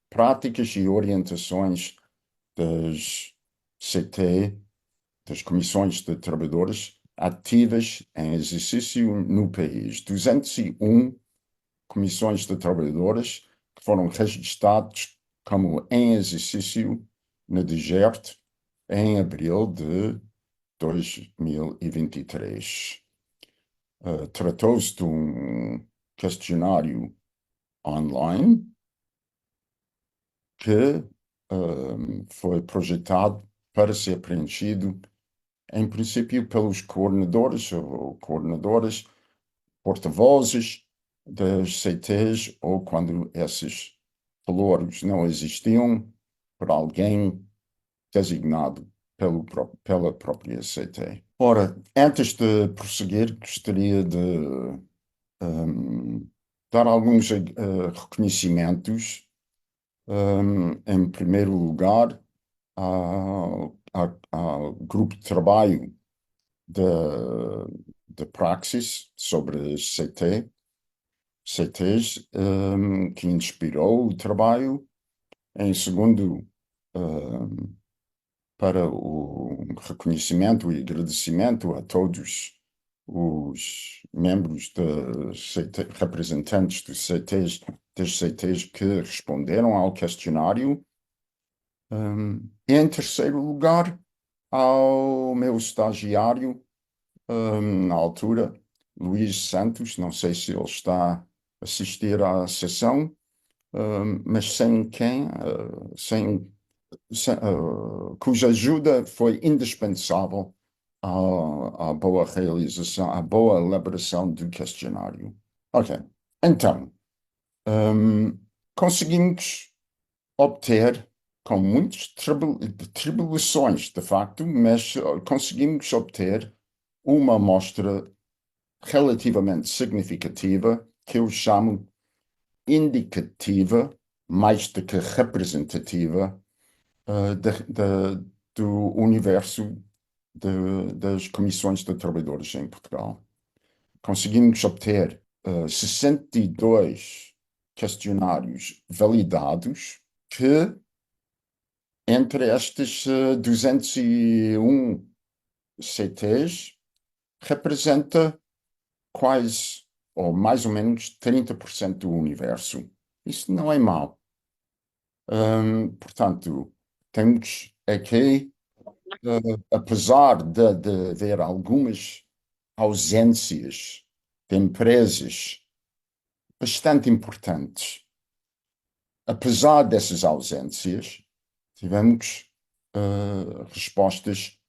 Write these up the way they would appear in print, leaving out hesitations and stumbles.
práticas e orientações das CT, das Comissões de Trabalhadores ativas em exercício no país. 201 comissões de trabalhadores que foram registrados como em exercício na DGERT em abril de 2023. Tratou-se de um questionário online que foi projetado para ser preenchido, em princípio, pelos coordenadores ou coordenadoras, porta-vozes das CTs, ou quando esses valores não existiam, por alguém designado pela própria CT. Ora, antes de prosseguir, gostaria de dar alguns reconhecimentos. Em primeiro lugar, ao grupo de trabalho de Praxis sobre as CTs, que inspirou o trabalho. Em segundo, para o reconhecimento e agradecimento a todos os membros representantes das CTs que responderam ao questionário. Em terceiro lugar, ao meu estagiário, na altura, Luís Santos, não sei se ele está a assistir à sessão, mas sem quem, cuja ajuda foi indispensável à boa realização, à boa elaboração do questionário. Ok, então, conseguimos obter, com muitas tribulações, de facto, mas conseguimos obter uma amostra relativamente significativa, que eu chamo indicativa, mais do que representativa, do universo das comissões de trabalhadores em Portugal. Conseguimos obter 62 questionários validados que, entre estes 201 CTs, representa quase, ou mais ou menos, 30% do universo. Isso não é mau. Portanto, temos aqui, apesar de haver algumas ausências de empresas bastante importantes, apesar dessas ausências, tivemos respostas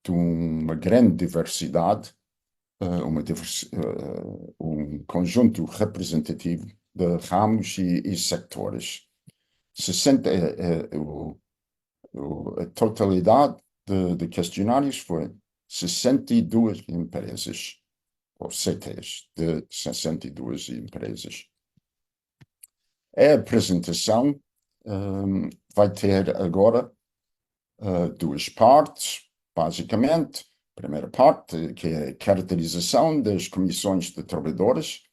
de uma grande diversidade, um conjunto representativo de ramos e sectores. 60, a totalidade de questionários foi 62 empresas, ou CTs de 62 empresas. A apresentação vai ter agora duas partes, basicamente. A primeira parte, que é a caracterização das comissões de trabalhadores,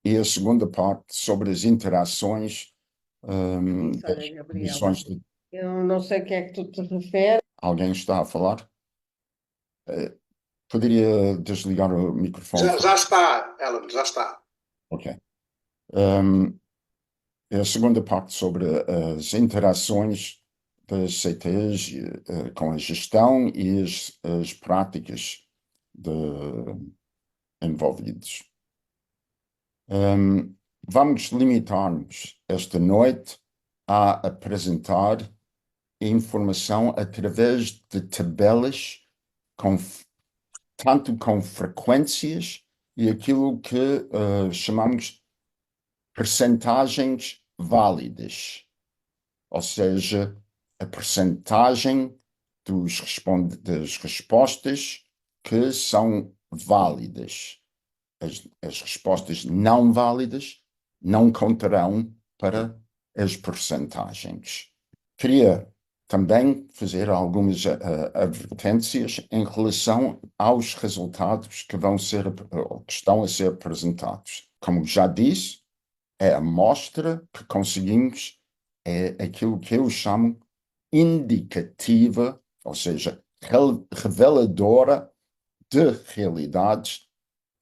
e a segunda parte sobre as interações das Olha, Gabriela, comissões de... eu não sei a que é que tu te referes. Alguém está a falar? Poderia desligar o microfone? Já está, Ellen, já está. Ok. A segunda parte sobre as interações das CTs com a gestão e as práticas envolvidas. Vamos limitar-nos esta noite a apresentar informação através de tabelas, tanto com frequências e aquilo que chamamos percentagens válidas, ou seja, a percentagem das respostas que são válidas. As respostas não válidas não contarão para as percentagens. Queria também fazer algumas advertências em relação aos resultados que estão a ser apresentados. Como já disse, é a amostra que conseguimos, é aquilo que eu chamo indicativa, ou seja, reveladora de realidades,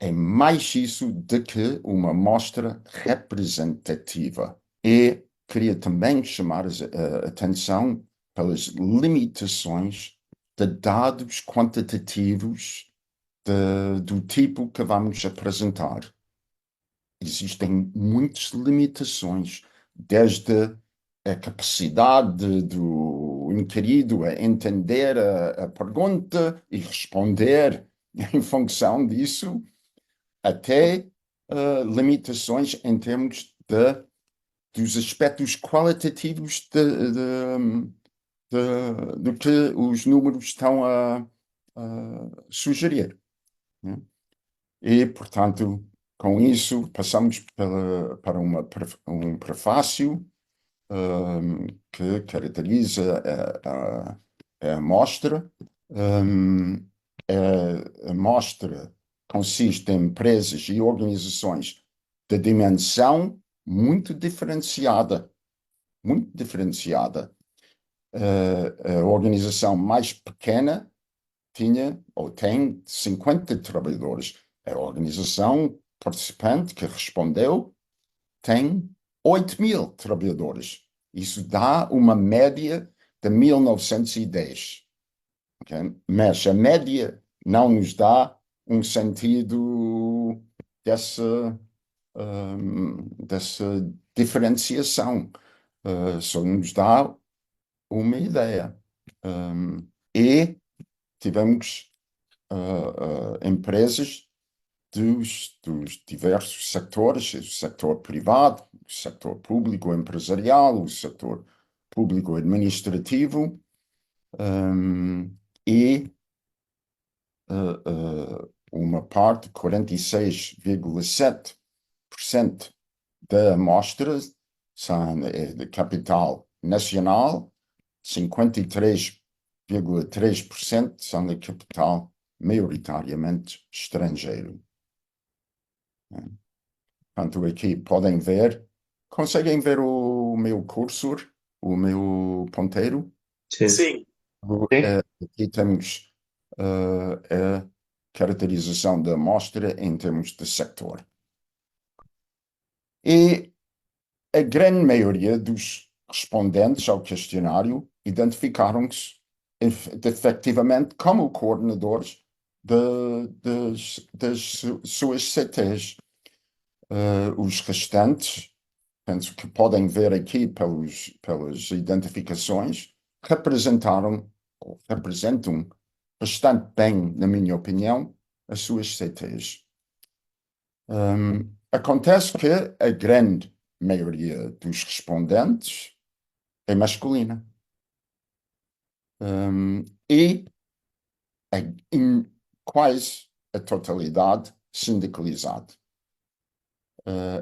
é mais isso do que uma amostra representativa. E queria também chamar a atenção pelas limitações de dados quantitativos do tipo que vamos apresentar. Existem muitas limitações, desde a capacidade do inquirido a entender a pergunta e responder em função disso, até limitações em termos dos aspectos qualitativos do que os números estão a sugerir, né? E, portanto, com isso, passamos para um prefácio que caracteriza a amostra. A amostra consiste em empresas e organizações de dimensão muito diferenciada, muito diferenciada. A organização mais pequena tinha ou tem 50 trabalhadores. A organização participante que respondeu tem 8.000 trabalhadores. Isso dá uma média de 1910. Okay? Mas a média não nos dá um sentido dessa diferenciação. Só nos dá uma ideia. E tivemos empresas dos diversos setores, o setor privado, o setor público empresarial, o setor público administrativo, e uma parte, 46,7% da amostra são de capital nacional, 53,3% são de capital maioritariamente estrangeiro. Portanto, aqui podem ver, conseguem ver o meu cursor, o meu ponteiro? Sim. Aqui temos a caracterização da amostra em termos de sector. E a grande maioria dos respondentes ao questionário identificaram-se efetivamente como coordenadores das suas CTs. Os restantes, penso que podem ver aqui pelas identificações, representam bastante bem, na minha opinião, as suas CTs. Acontece que a grande maioria dos respondentes é masculina. E em quase a totalidade sindicalizada.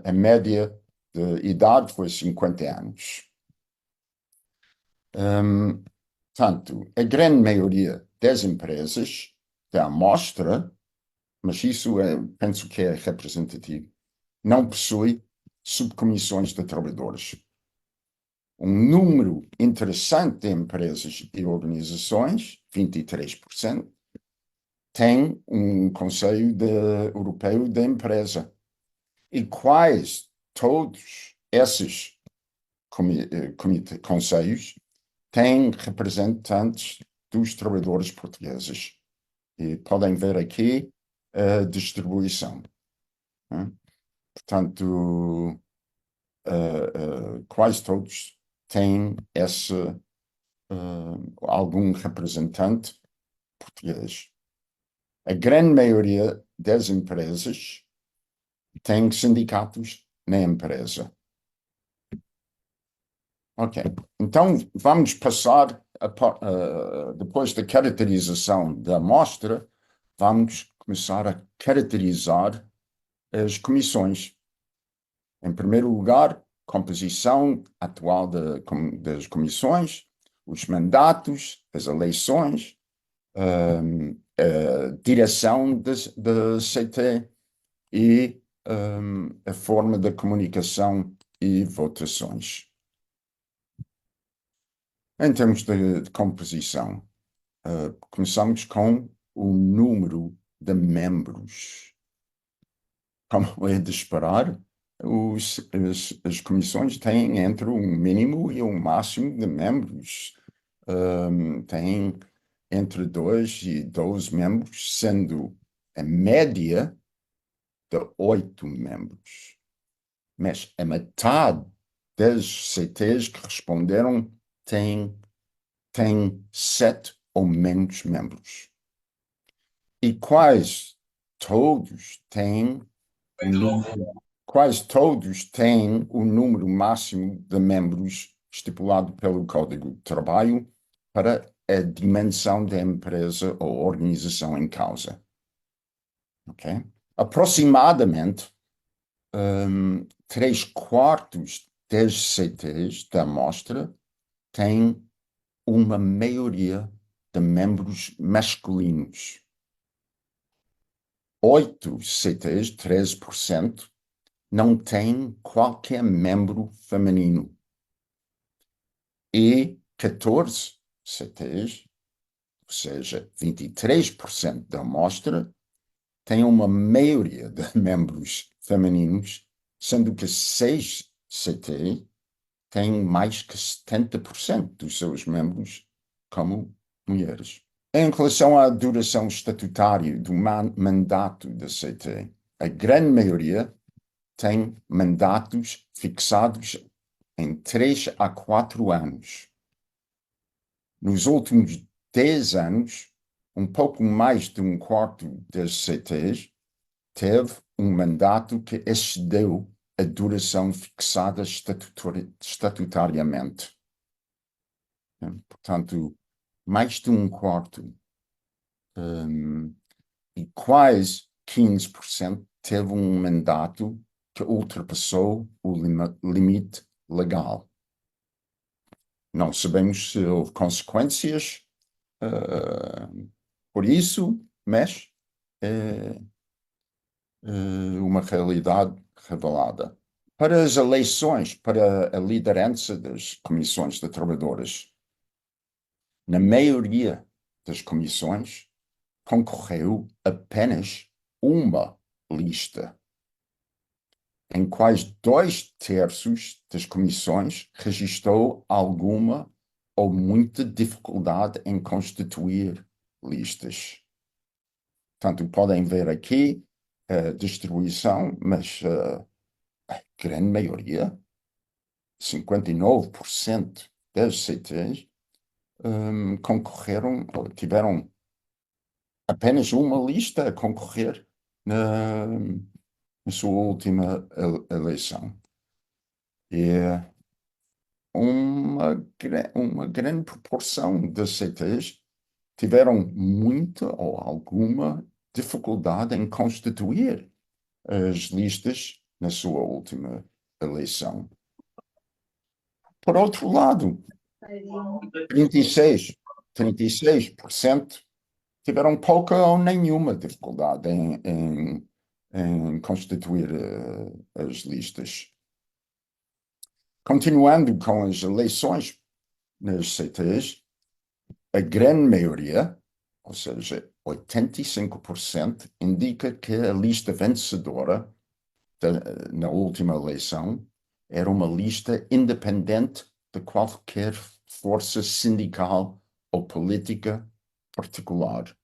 A média de idade foi 50 anos. Portanto, a grande maioria das empresas da amostra, mas isso penso que é representativo, não possui subcomissões de trabalhadores. Um número interessante de empresas e organizações, 23%, tem um Conselho Europeu da Empresa. E quase todos esses conselhos têm representantes dos trabalhadores portugueses. E podem ver aqui a distribuição. Portanto, quase todos têm algum representante português. A grande maioria das empresas tem sindicatos na empresa. Ok, então vamos passar, depois da caracterização da amostra, vamos começar a caracterizar as comissões. Em primeiro lugar, composição atual das comissões, os mandatos, as eleições, a direção da CT e a forma da comunicação e votações. Em termos de composição, começamos com o número de membros. Como é de esperar, as comissões têm entre um mínimo e um máximo de membros. Têm entre 2 e 12 membros, sendo a média de 8 membros. Mas a metade das CTs que responderam tem 7 ou menos membros. E quase todos têm o número máximo de membros estipulado pelo Código de Trabalho para a dimensão da empresa ou organização em causa. Okay? Aproximadamente 3/4 das CTs da amostra têm uma maioria de membros masculinos. 8 CTs, 13%, não têm qualquer membro feminino. E 14 CTs, ou seja, 23% da amostra, têm uma maioria de membros femininos, sendo que 6 CT têm mais que 70% dos seus membros como mulheres. Em relação à duração estatutária do mandato da CT, a grande maioria tem mandatos fixados em 3 a 4 anos. Nos últimos 10 anos, um pouco mais de um quarto das CTs teve um mandato que excedeu a duração fixada estatutariamente. Portanto, mais de um quarto e quase 15% teve um mandato que ultrapassou o limite legal. Não sabemos se houve consequências por isso, mas é uma realidade revelada. Para as eleições para a liderança das comissões de trabalhadores, na maioria das comissões, concorreu apenas uma lista. Em quase 2/3 das comissões registrou alguma ou muita dificuldade em constituir listas. Portanto, podem ver aqui a distribuição, mas a grande maioria, 59% das CTs, concorreram, ou tiveram apenas uma lista a concorrer na sua última eleição. E uma grande proporção das CTs tiveram muita ou alguma dificuldade em constituir as listas na sua última eleição. Por outro lado, 36% tiveram pouca ou nenhuma dificuldade em constituir as listas. Continuando com as eleições nas CTs, a grande maioria, ou seja, 85%, indica que a lista vencedora na última eleição era uma lista independente de qualquer força sindical ou política particular.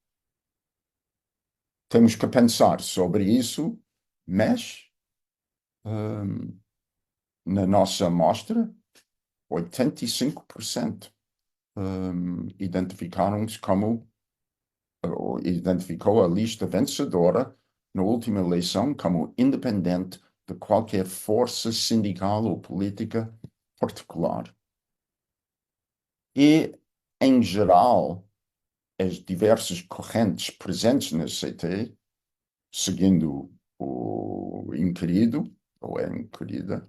Temos que pensar sobre isso, mas na nossa amostra, 85% identificaram-se como, ou identificou a lista vencedora na última eleição como independente de qualquer força sindical ou política particular. E, em geral, as diversas correntes presentes na CT, seguindo o inquirido, ou a inquirida,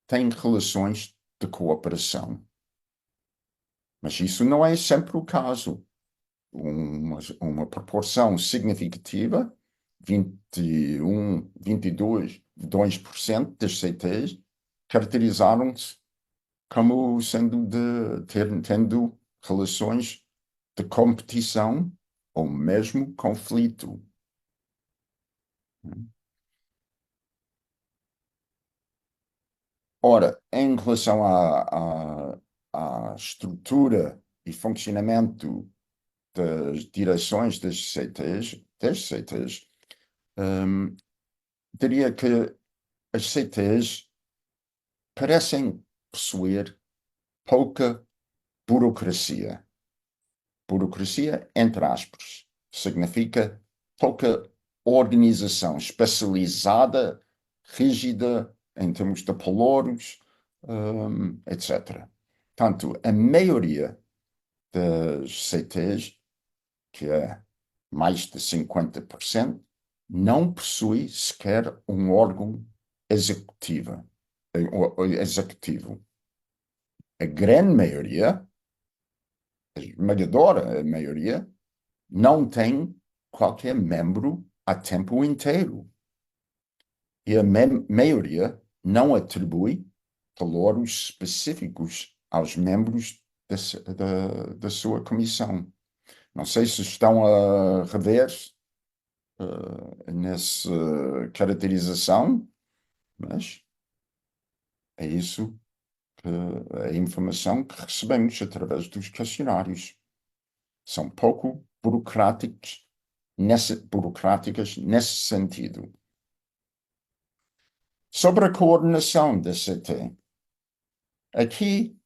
têm relações de cooperação. Mas isso não é sempre o caso. Uma proporção significativa 22% das CTs caracterizaram-se como sendo tendo relações de competição ou mesmo conflito. Ora, em relação à estrutura e funcionamento das direções das CTs, diria que as CTs parecem possuir pouca burocracia. Burocracia, entre aspas, significa pouca organização especializada, rígida, em termos de pelouros, etc. Portanto, a maioria das CTs, que é mais de 50%, não possui sequer um órgão executivo. A grande maioria, a esmagadora maioria, não tem qualquer membro a tempo inteiro. E a maioria não atribui valores específicos aos membros da sua comissão. Não sei se estão a rever nessa caracterização, mas é isso que a informação que recebemos através dos questionários. São pouco burocráticas nesse sentido. Sobre a coordenação da CT, aqui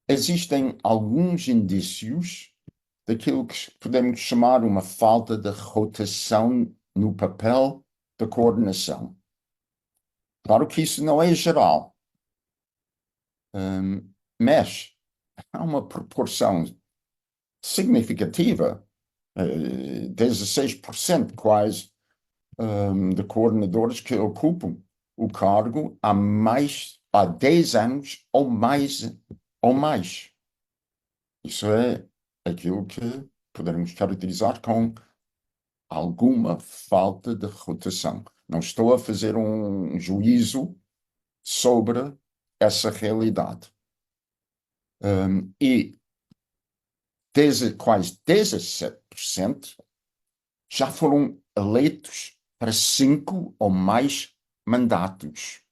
existem alguns indícios daquilo que podemos chamar uma falta de rotação no papel da coordenação. Claro que isso não é geral, mas há uma proporção significativa, 16% quase, de coordenadores que ocupam o cargo há 10 anos ou mais. Isso é aquilo que poderemos caracterizar com alguma falta de rotação. Não estou a fazer um juízo sobre essa realidade. E quase 17% já foram eleitos para 5 ou mais mandatos.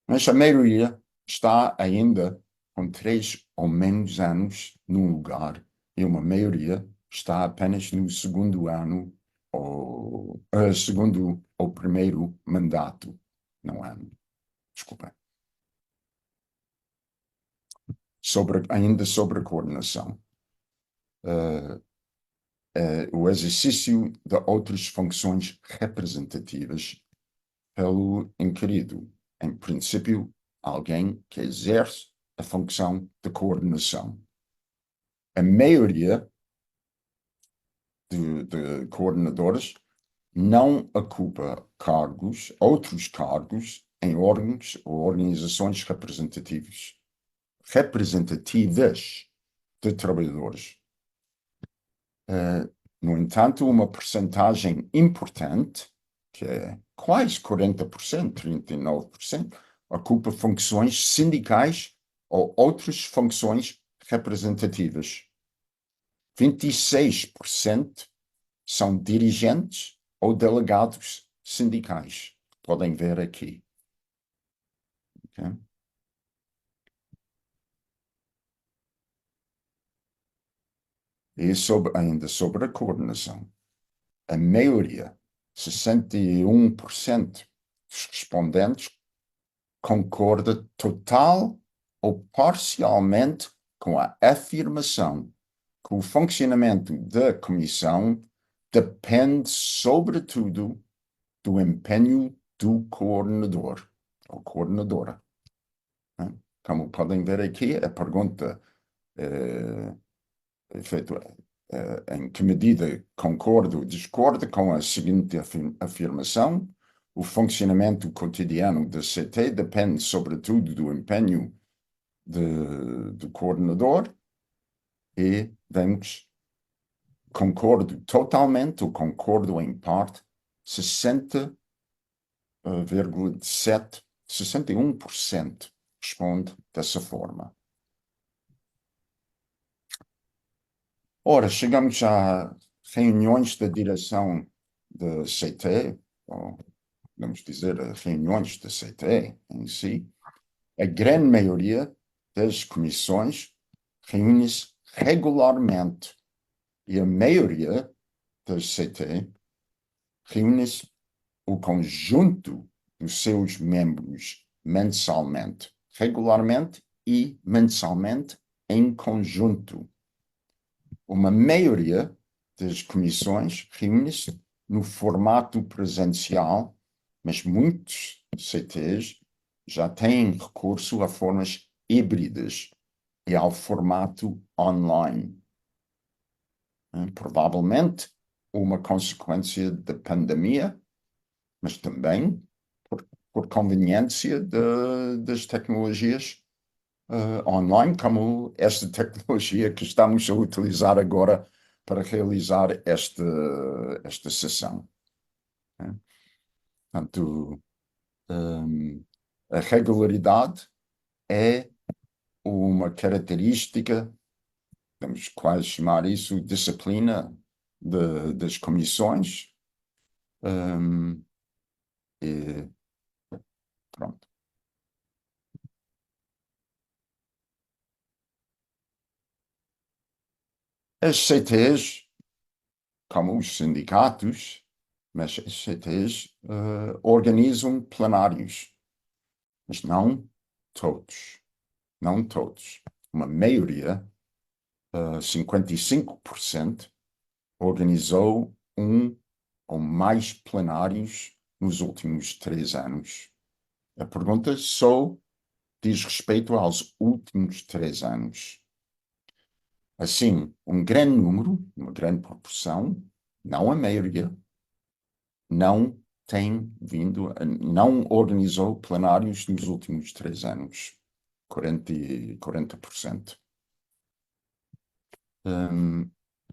Mas a maioria está ainda com 3 ou menos anos num lugar e uma maioria está apenas no segundo ano segundo ou primeiro mandato. Não ano. Desculpa. Ainda sobre a coordenação. O exercício de outras funções representativas pelo inquirido. Em princípio, alguém que exerce a função de coordenação. A maioria de coordenadores não ocupa outros cargos em órgãos ou organizações representativas de trabalhadores. No entanto, uma percentagem importante, que é quase 40%, 39%, ocupa funções sindicais ou outras funções representativas. 26% são dirigentes ou delegados sindicais. Podem ver aqui. Okay? E ainda sobre a coordenação. A maioria, 61% dos respondentes, concorda total ou parcialmente com a afirmação que o funcionamento da comissão depende, sobretudo, do empenho do coordenador ou coordenadora. Como podem ver aqui, a pergunta feita em que medida concorda ou discorda com a seguinte afirmação: o funcionamento cotidiano da CT depende, sobretudo, do empenho do coordenador, e vemos concordo totalmente ou concordo em parte, 61% responde dessa forma. Ora, chegamos a reuniões da direção da CT, ou podemos dizer reuniões da CT em si. A grande maioria das comissões reúne-se regularmente e a maioria das CT reúne-se o conjunto dos seus membros mensalmente, regularmente e mensalmente em conjunto. Uma maioria das comissões reúne-se no formato presencial, mas muitos CTs já têm recurso a formas híbridas e ao formato online. Provavelmente uma consequência da pandemia, mas também por conveniência das tecnologias online, como esta tecnologia que estamos a utilizar agora para realizar esta sessão. Portanto, a regularidade é uma característica, vamos quase chamar isso disciplina das comissões. E pronto. As CTs, como os sindicatos, mas as CTs organizam plenários, mas não todos. Não todos. Uma maioria, 55%, organizou um ou mais plenários nos últimos 3 anos. A pergunta só diz respeito aos últimos 3 anos. Assim, um grande número, uma grande proporção, não a maioria, não não organizou plenários nos últimos 3 anos. 40%.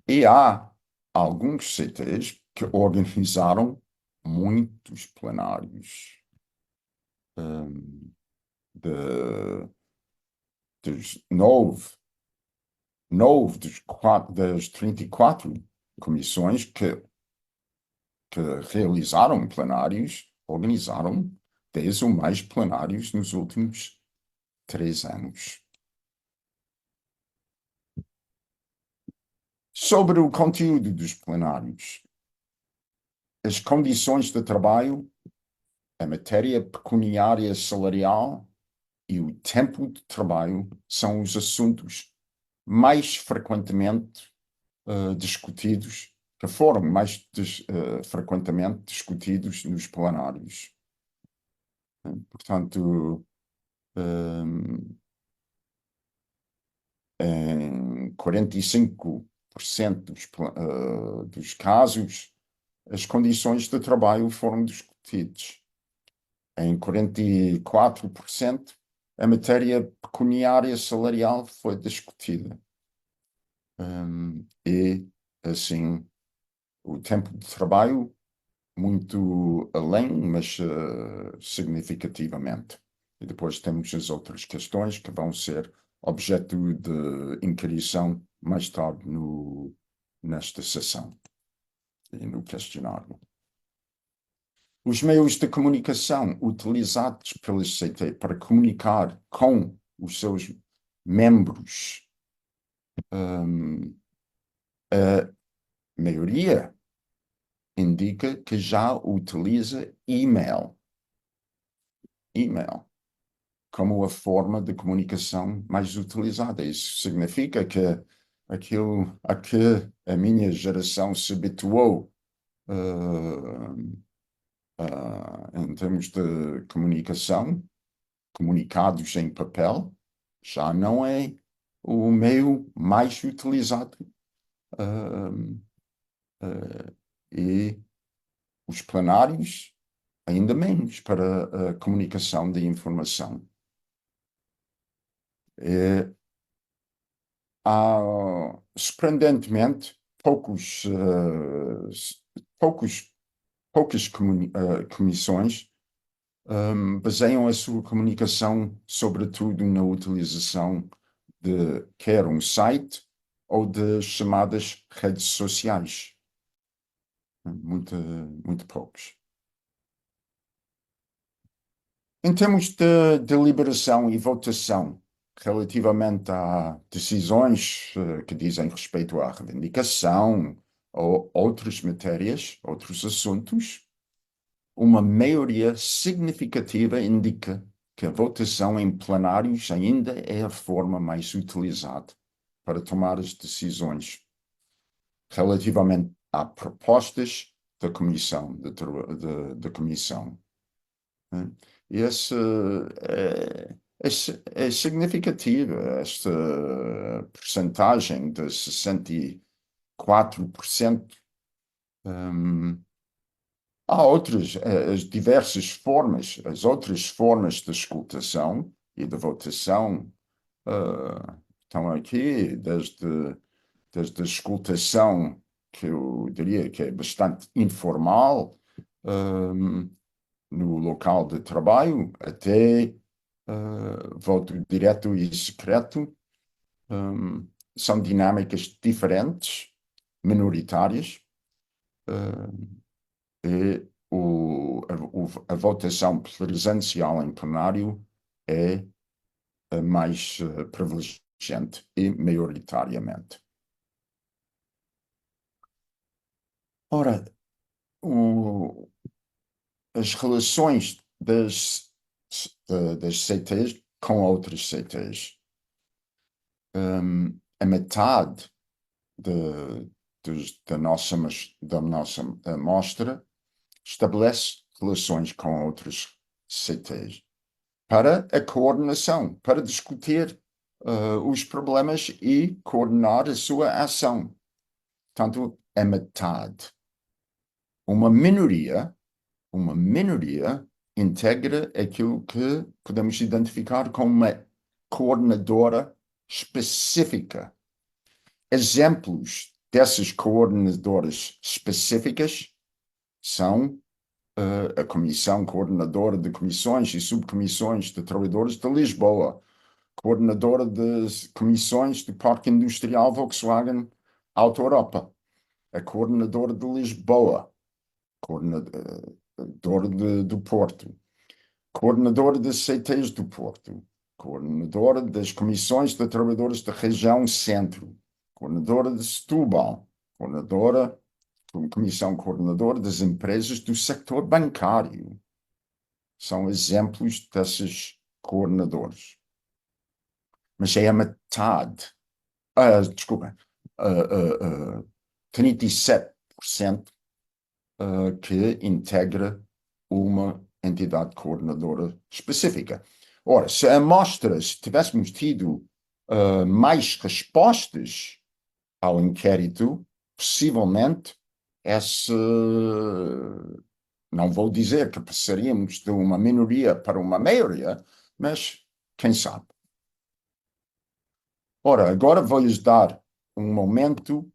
E há alguns CTs que organizaram muitos plenários. Dos 9 das 34 comissões que realizaram plenários, organizaram 10 ou mais plenários nos últimos 3 anos. Sobre o conteúdo dos plenários, as condições de trabalho, a matéria pecuniária salarial e o tempo de trabalho são os assuntos mais frequentemente discutidos, que foram mais frequentemente discutidos nos plenários. Portanto, em 45% dos casos, as condições de trabalho foram discutidas. Em 44%, a matéria pecuniária salarial foi discutida. E, assim, o tempo de trabalho muito além, mas significativamente. E depois temos as outras questões que vão ser objeto de inquirição mais tarde nesta sessão e no questionário. Os meios de comunicação utilizados pela CT para comunicar com os seus membros, a maioria indica que já utiliza e-mail como a forma de comunicação mais utilizada. Isso significa que aquilo a que a minha geração se habituou em termos de comunicação, comunicados em papel, já não é o meio mais utilizado. E os plenários, ainda menos para a comunicação de informação. Surpreendentemente, poucas comissões baseiam a sua comunicação, sobretudo, na utilização de quer um site ou de chamadas redes sociais. Muito poucos. Em termos de deliberação e votação, relativamente a decisões que dizem respeito à reivindicação ou outras matérias, outros assuntos, uma maioria significativa indica que a votação em plenários ainda é a forma mais utilizada para tomar as decisões relativamente a propostas da comissão, da comissão. Esse é significativa, esta percentagem de 64%. Há outras, as diversas formas, as outras formas de escutação e de votação estão aqui, desde a escutação, que eu diria que é bastante informal, no local de trabalho, até voto direto e secreto. São dinâmicas diferentes, minoritárias, e a votação presencial em plenário é a mais privilegiante e maioritariamente. Ora, as relações das CTs com outras CTs. A metade da nossa amostra estabelece relações com outras CTs para a coordenação, para discutir os problemas e coordenar a sua ação. Portanto, a metade. Uma minoria integra aquilo que podemos identificar como uma coordenadora específica. Exemplos dessas coordenadoras específicas são a Comissão Coordenadora de Comissões e Subcomissões de Trabalhadores de Lisboa, coordenadora de comissões do Parque Industrial Volkswagen Auto Europa, a coordenadora de Lisboa, coordenadora do Porto, coordenadora das CTs do Porto, coordenadora das comissões de trabalhadores da região centro, coordenadora de Setúbal, comissão coordenadora das empresas do sector bancário. São exemplos desses coordenadores. Mas é a metade, desculpa, 37% que integra uma entidade coordenadora específica. Ora, se tivéssemos tido mais respostas ao inquérito, possivelmente não vou dizer que passaríamos de uma minoria para uma maioria, mas quem sabe. Ora, agora vou-lhes dar um momento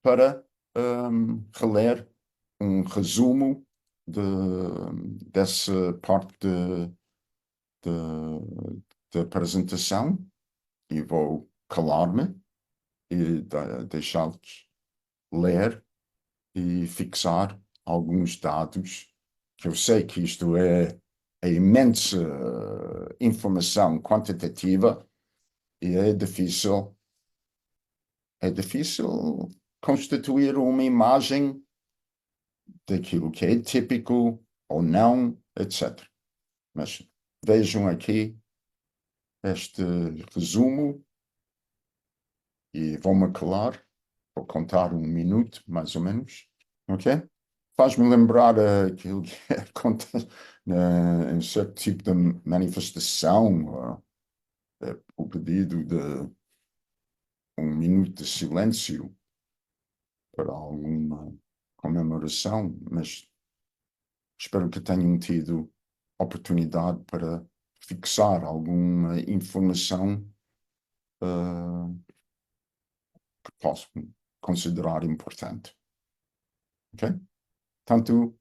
para reler um resumo dessa parte de apresentação e vou calar-me e deixá-los ler e fixar alguns dados, que eu sei que isto é imensa informação quantitativa e é difícil constituir uma imagem daquilo que é típico ou não, etc. Mas vejam aqui este resumo e vou-me calar, vou contar 1 minuto, mais ou menos, ok? Faz-me lembrar aquilo que acontece em certo tipo de manifestação, o pedido de 1 minuto de silêncio para alguma comemoração, mas espero que tenham tido oportunidade para fixar alguma informação que considerar importante. Ok? Portanto,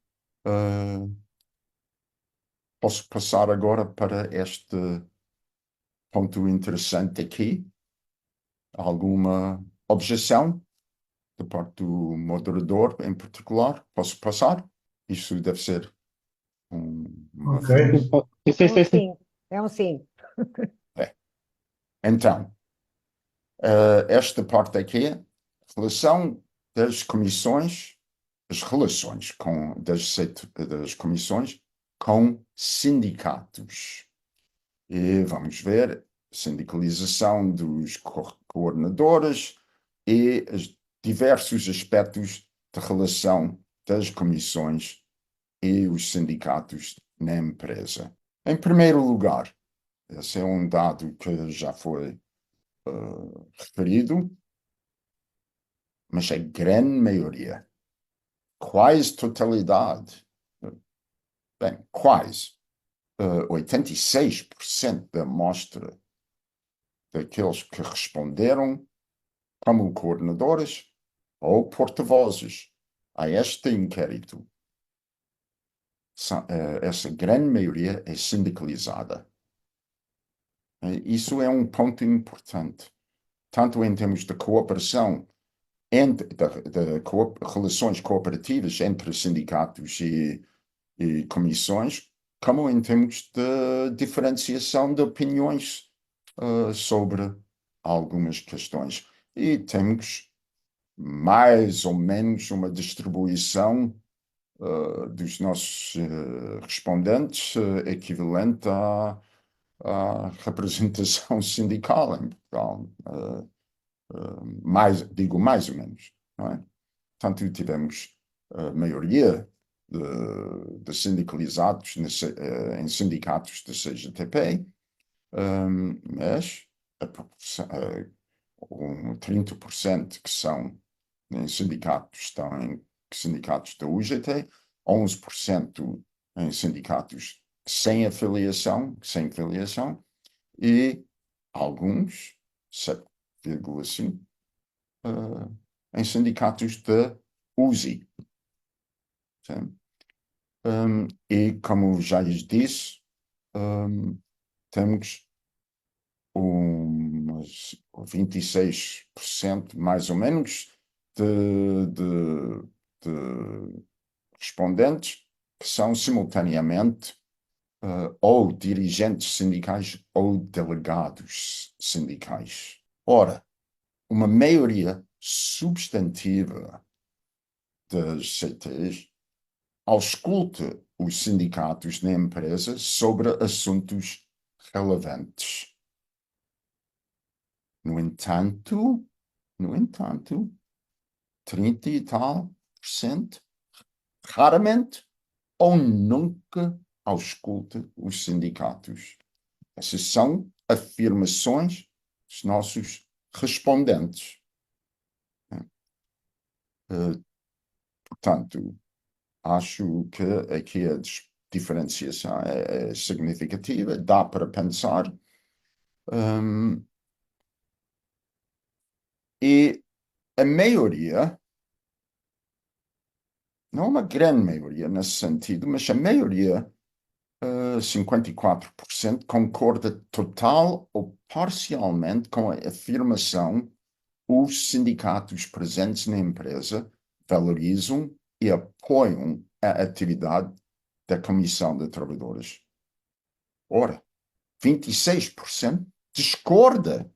posso passar agora para este ponto interessante aqui. Alguma objeção da parte do moderador em particular? Posso passar? Isso deve ser uma Ok. Sim, sim, É um sim, sim. sim, é um sim. É. Então, esta parte aqui, relação das comissões, as relações das comissões com sindicatos. E vamos ver sindicalização dos coordenadores e os diversos aspectos de relação das comissões e os sindicatos na empresa. Em primeiro lugar, esse é um dado que já foi referido, mas a grande maioria, quase totalidade, bem, quase 86% da amostra daqueles que responderam como coordenadores ou porta-vozes a este inquérito, essa grande maioria é sindicalizada. Isso é um ponto importante, tanto em termos de cooperação, relações cooperativas entre sindicatos e comissões, como em termos de diferenciação de opiniões sobre algumas questões. E temos mais ou menos uma distribuição dos nossos respondentes equivalente à representação sindical em Portugal. Digo mais ou menos, não é? Portanto, tivemos a maioria de sindicalizados em sindicatos da CGTP, mas a proporção, 30% que são em sindicatos estão em sindicatos da UGT, 11% em sindicatos sem filiação e alguns, 7,5%, em sindicatos da USI. E como já lhes disse, temos umas 26% mais ou menos de respondentes que são simultaneamente ou dirigentes sindicais ou delegados sindicais. Ora, uma maioria substantiva das CTs ausculta os sindicatos na empresa sobre assuntos relevantes. No entanto, 30 e tal por cento raramente ou nunca ausculta os sindicatos. Essas são afirmações dos nossos respondentes. Portanto, acho que aqui a diferenciação é significativa, dá para pensar. E a maioria, não uma grande maioria nesse sentido, mas a maioria, 54%, concorda total ou parcialmente com a afirmação: os sindicatos presentes na empresa valorizam e apoiam a atividade da Comissão de Trabalhadores. Ora, 26% discorda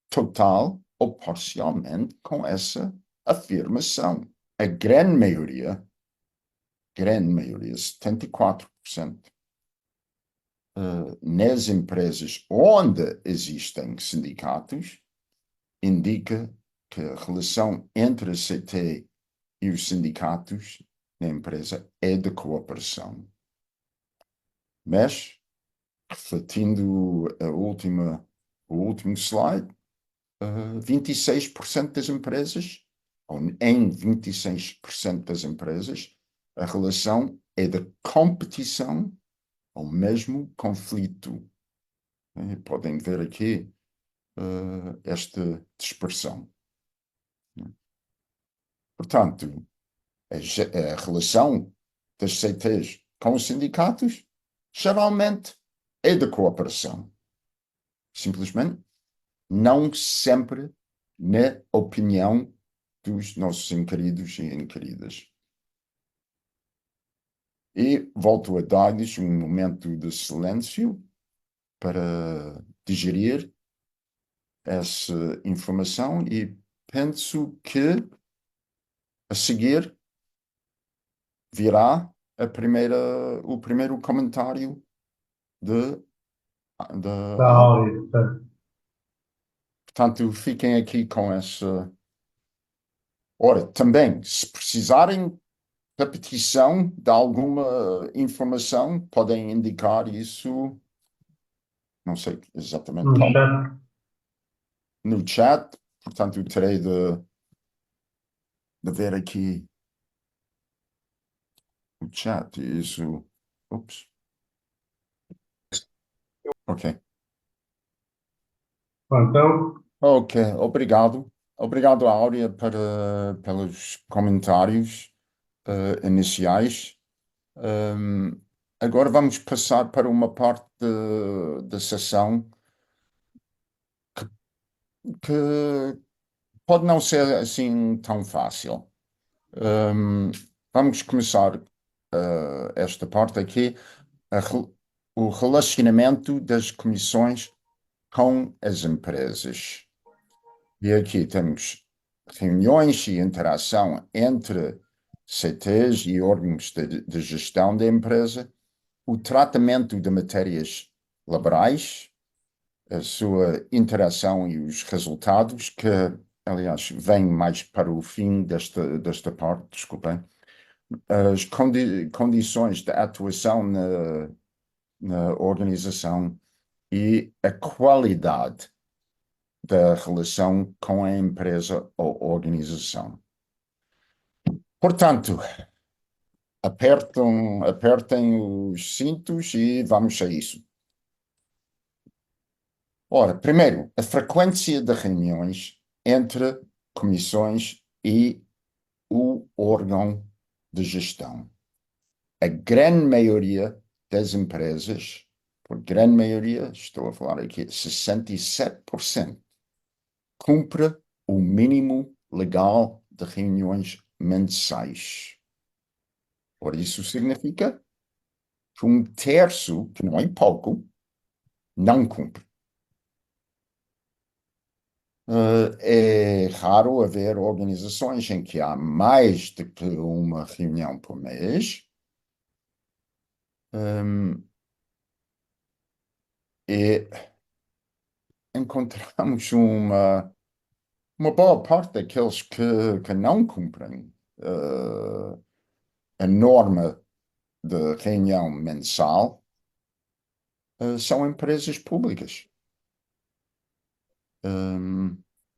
total ou parcialmente com essa afirmação. A grande maioria, 74%, nas empresas onde existem sindicatos, indica que a relação entre a CT e os sindicatos na empresa é de cooperação. Mas, refletindo o último slide, 26% das empresas, ou em 26% das empresas, a relação é de competição ou mesmo conflito. Podem ver aqui esta dispersão. Portanto, a relação das CTs com os sindicatos geralmente é de cooperação. Simplesmente não sempre na opinião dos nossos inquiridos e inquiridas. E volto a dar-lhes um momento de silêncio para digerir essa informação e penso que a seguir virá o primeiro comentário de Da Áurea. Áurea, portanto. Portanto, fiquem aqui com essa. Ora, também, se precisarem da petição de alguma informação, podem indicar isso, não sei exatamente No como, chat. no chat. Portanto, terei de ver aqui o chat. Isso. Ups. Ok. Então, Ok, obrigado. Obrigado, Áurea, pelos comentários iniciais. Um, Agora vamos passar para uma parte da sessão que pode não ser assim tão fácil. Um, Vamos começar esta parte aqui, o relacionamento das comissões com as empresas. E aqui temos reuniões e interação entre CTs e órgãos de gestão da empresa, o tratamento de matérias laborais, a sua interação e os resultados, que, aliás, vêm mais para o fim desta parte, desculpem, as condições de atuação na organização e a qualidade da relação com a empresa ou organização. Portanto, apertem os cintos e vamos a isso. Ora, primeiro, a frequência de reuniões entre comissões e o órgão de gestão. A grande maioria das empresas, por grande maioria, estou a falar aqui, 67%, cumpre o mínimo legal de reuniões mensais. Por isso significa que um terço, que não é pouco, não cumpre. É raro haver organizações em que há mais do que uma reunião por mês. E encontramos uma boa parte daqueles que não cumprem a norma de reunião mensal são empresas públicas.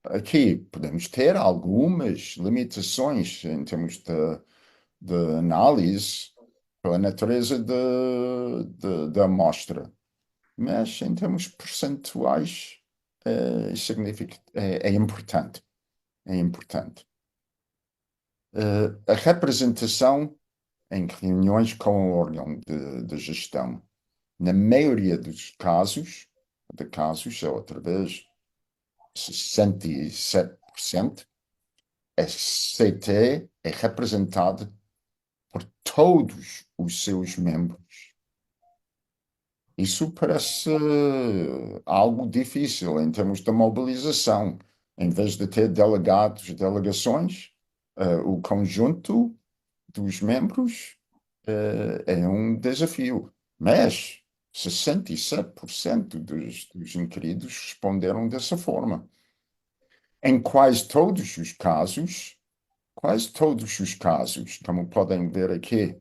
Aqui podemos ter algumas limitações em termos de análise pela natureza da amostra, mas em termos percentuais é importante. É importante. A representação em reuniões com o órgão de gestão, na maioria dos casos, é outra vez, 67%, a CT é representada por todos os seus membros. Isso parece algo difícil em termos de mobilização. Em vez de ter delegados, delegações, o conjunto dos membros é um desafio. Mas 67% dos inquiridos responderam dessa forma. Em quase todos os casos, como podem ver aqui,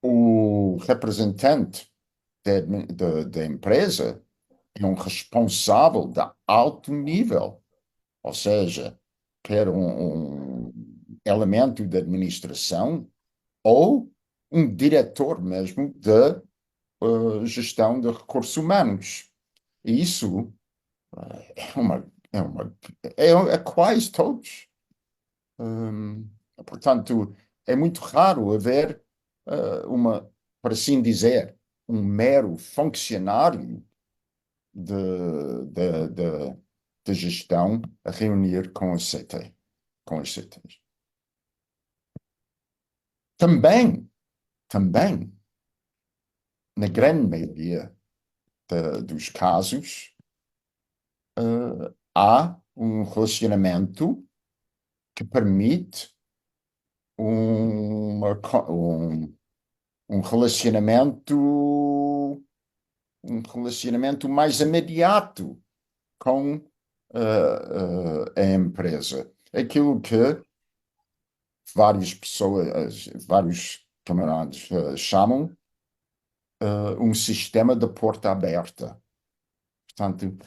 o representante da empresa é um responsável de alto nível, ou seja, quer um elemento de administração ou um diretor mesmo de gestão de recursos humanos. E isso é É, uma, é quase todos. Hum, Portanto, é muito raro haver por assim dizer, um mero funcionário de, de, de gestão a reunir com a CT, com as CTs. Também, na grande maioria dos casos, há um relacionamento que permite um, um relacionamento, um relacionamento mais imediato com a empresa. Aquilo que várias pessoas, vários camaradas chamam um sistema de porta aberta. Portanto,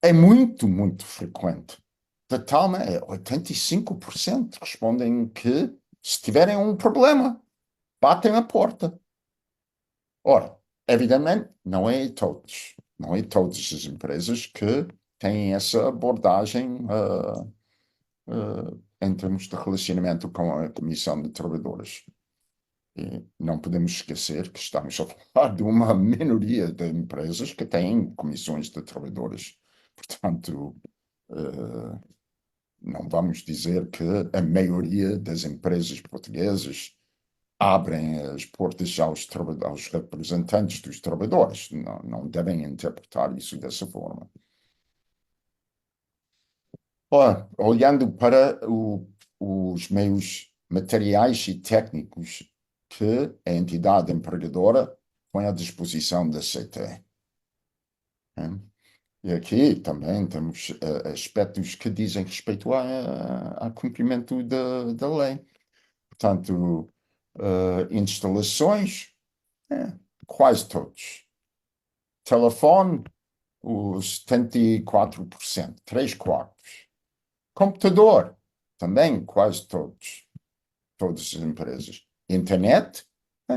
é muito frequente. De tal maneira, 85% respondem que se tiverem um problema, batem a porta. Ora, evidentemente, não é todas as empresas que têm essa abordagem em termos de relacionamento com a Comissão de Trabalhadores. E não podemos esquecer que estamos a falar de uma minoria de empresas que têm comissões de trabalhadores. Portanto, uh, não vamos dizer que a maioria das empresas portuguesas abrem as portas aos representantes dos trabalhadores. Não devem interpretar isso dessa forma. Olhando para os meios materiais e técnicos que a entidade empregadora põe à disposição da CT. Né? E aqui também temos aspectos que dizem respeito a cumprimento da lei. Portanto, instalações, quase todos. Telefone, os 74%, 3/4. Computador, também quase todas as empresas. Internet,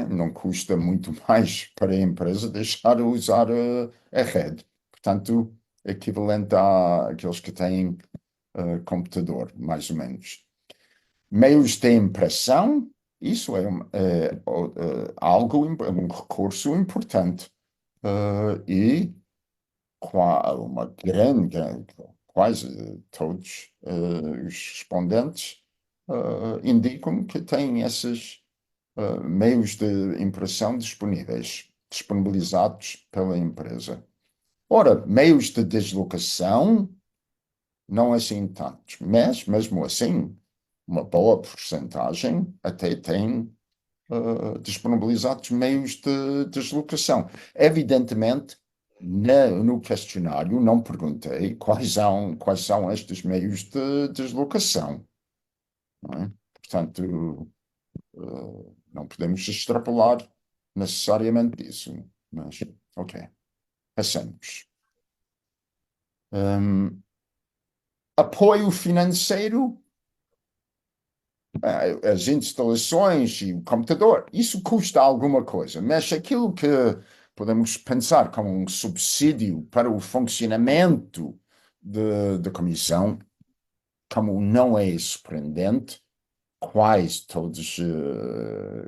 não custa muito mais para a empresa deixar de usar a rede. Portanto, equivalente àqueles que têm computador, mais ou menos. Meios de impressão, isso algo, um recurso importante. E uma quase todos os respondentes indicam que têm esses meios de impressão disponíveis, disponibilizados pela empresa. Ora, meios de deslocação, não assim tantos, mas mesmo assim, uma boa porcentagem até tem disponibilizados meios de deslocação. Evidentemente, no questionário não perguntei quais são estes meios de deslocação. Não é? Portanto, não podemos extrapolar necessariamente isso. Mas, ok, passamos. Apoio financeiro, as instalações e o computador, isso custa alguma coisa, mas aquilo que podemos pensar como um subsídio para o funcionamento da comissão, como não é surpreendente, quase todos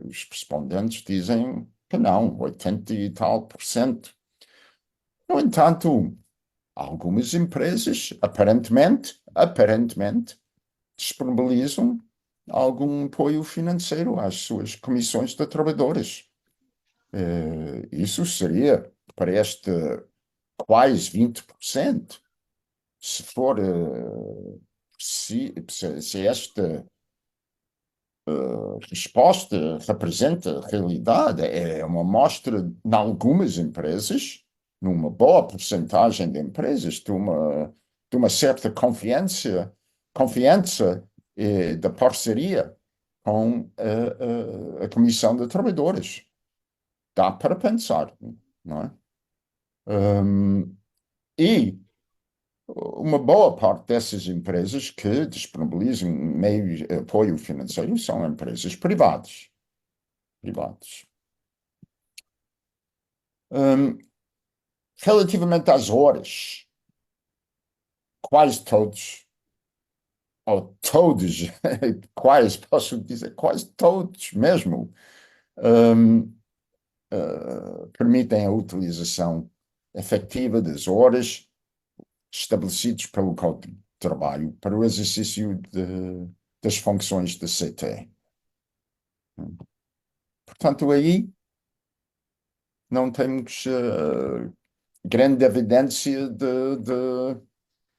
os respondentes dizem que não, 80 e tal por cento. No entanto, algumas empresas, aparentemente, disponibilizam algum apoio financeiro às suas comissões de trabalhadores. Isso seria para este quase 20%. Se for, se esta resposta representa a realidade, é uma amostra em algumas empresas, numa boa porcentagem de empresas, de uma certa confiança da parceria com a Comissão de Trabalhadores. Dá para pensar, não é? E uma boa parte dessas empresas que disponibilizam meios de apoio financeiro são empresas privadas. Relativamente às horas, quase todos, ou todos, quase, posso dizer, quase todos mesmo, permitem a utilização efetiva das horas estabelecidas pelo Código de Trabalho para o exercício das funções da CT. Portanto, aí não temos grande evidência de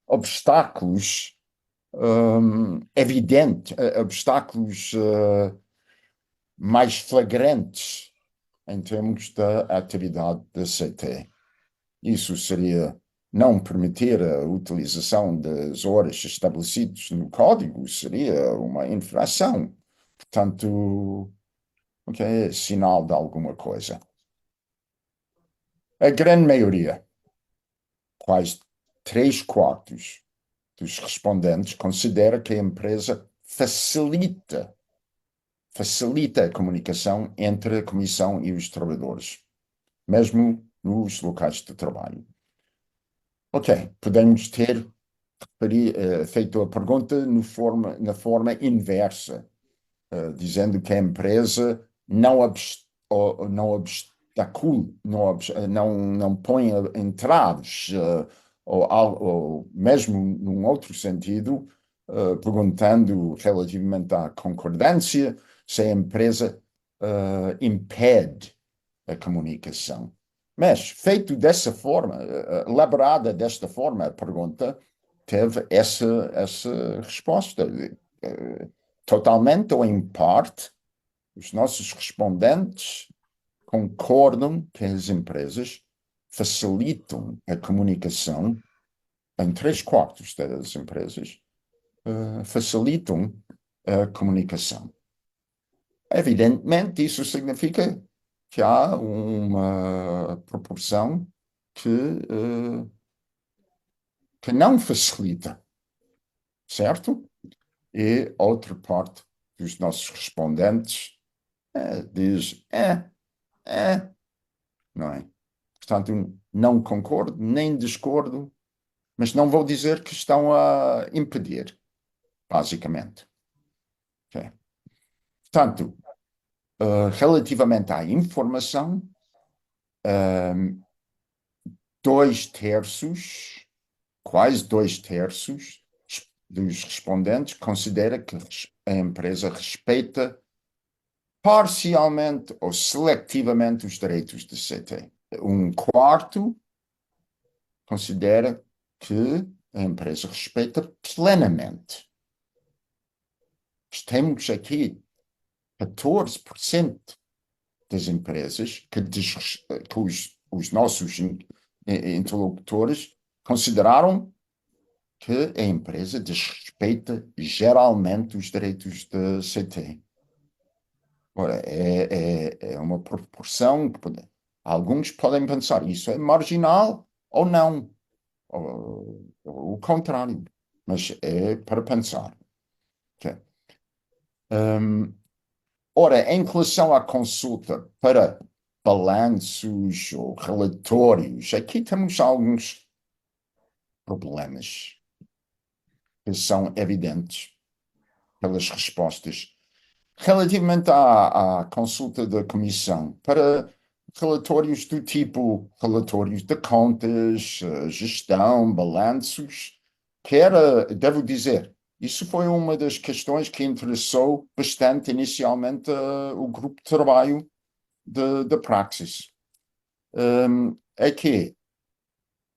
obstáculos evidentes, obstáculos mais flagrantes em termos da atividade da CT. Isso seria não permitir a utilização das horas estabelecidas no código, seria uma infração. Portanto, é sinal de alguma coisa. A grande maioria, quase 3/4 dos respondentes, considera que a empresa facilita a comunicação entre a Comissão e os trabalhadores, mesmo nos locais de trabalho. Ok, podemos ter feito a pergunta na forma inversa, dizendo que a empresa não põe entraves, ou mesmo num outro sentido, perguntando relativamente à concordância, se a empresa impede a comunicação. Mas, feito dessa forma, elaborada desta forma, a pergunta teve essa resposta. Totalmente ou em parte, os nossos respondentes concordam que as empresas facilitam a comunicação, em 3/4 das empresas, facilitam a comunicação. Evidentemente, isso significa que há uma proporção que não facilita, certo? E outra parte dos nossos respondentes diz, não é? Portanto, não concordo, nem discordo, mas não vou dizer que estão a impedir, basicamente. Okay. Portanto, relativamente à informação, 2/3, quase 2/3 dos respondentes considera que a empresa respeita parcialmente ou selectivamente os direitos de CT. 1/4 considera que a empresa respeita plenamente. Temos aqui 14% das empresas que os nossos interlocutores consideraram que a empresa desrespeita geralmente os direitos da CT. Ora, é uma proporção que alguns podem pensar, isso é marginal ou não, ou o contrário, mas é para pensar. Okay. Ora, em relação à consulta para balanços ou relatórios, aqui temos alguns problemas que são evidentes pelas respostas. Relativamente à consulta da Comissão, para relatórios do tipo relatórios de contas, gestão, balanços, devo dizer, isso foi uma das questões que interessou bastante inicialmente o grupo de trabalho da Praxis. É que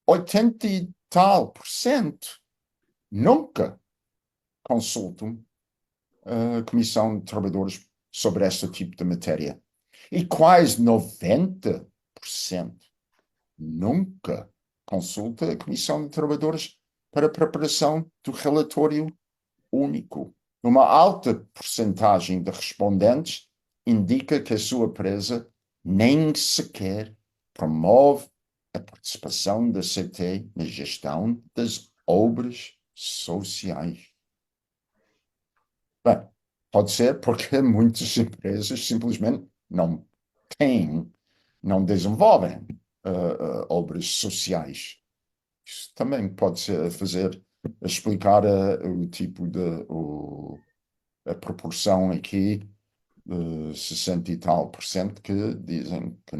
80 e tal % nunca consultam a Comissão de Trabalhadores sobre este tipo de matéria. E quase 90% nunca consulta a Comissão de Trabalhadores para a preparação do relatório único. Uma alta porcentagem de respondentes indica que a sua empresa nem sequer promove a participação da CT na gestão das obras sociais. Bem, pode ser porque muitas empresas simplesmente não desenvolvem obras sociais. Isso também pode fazer explicar o tipo a proporção aqui de 60 e tal por cento que dizem que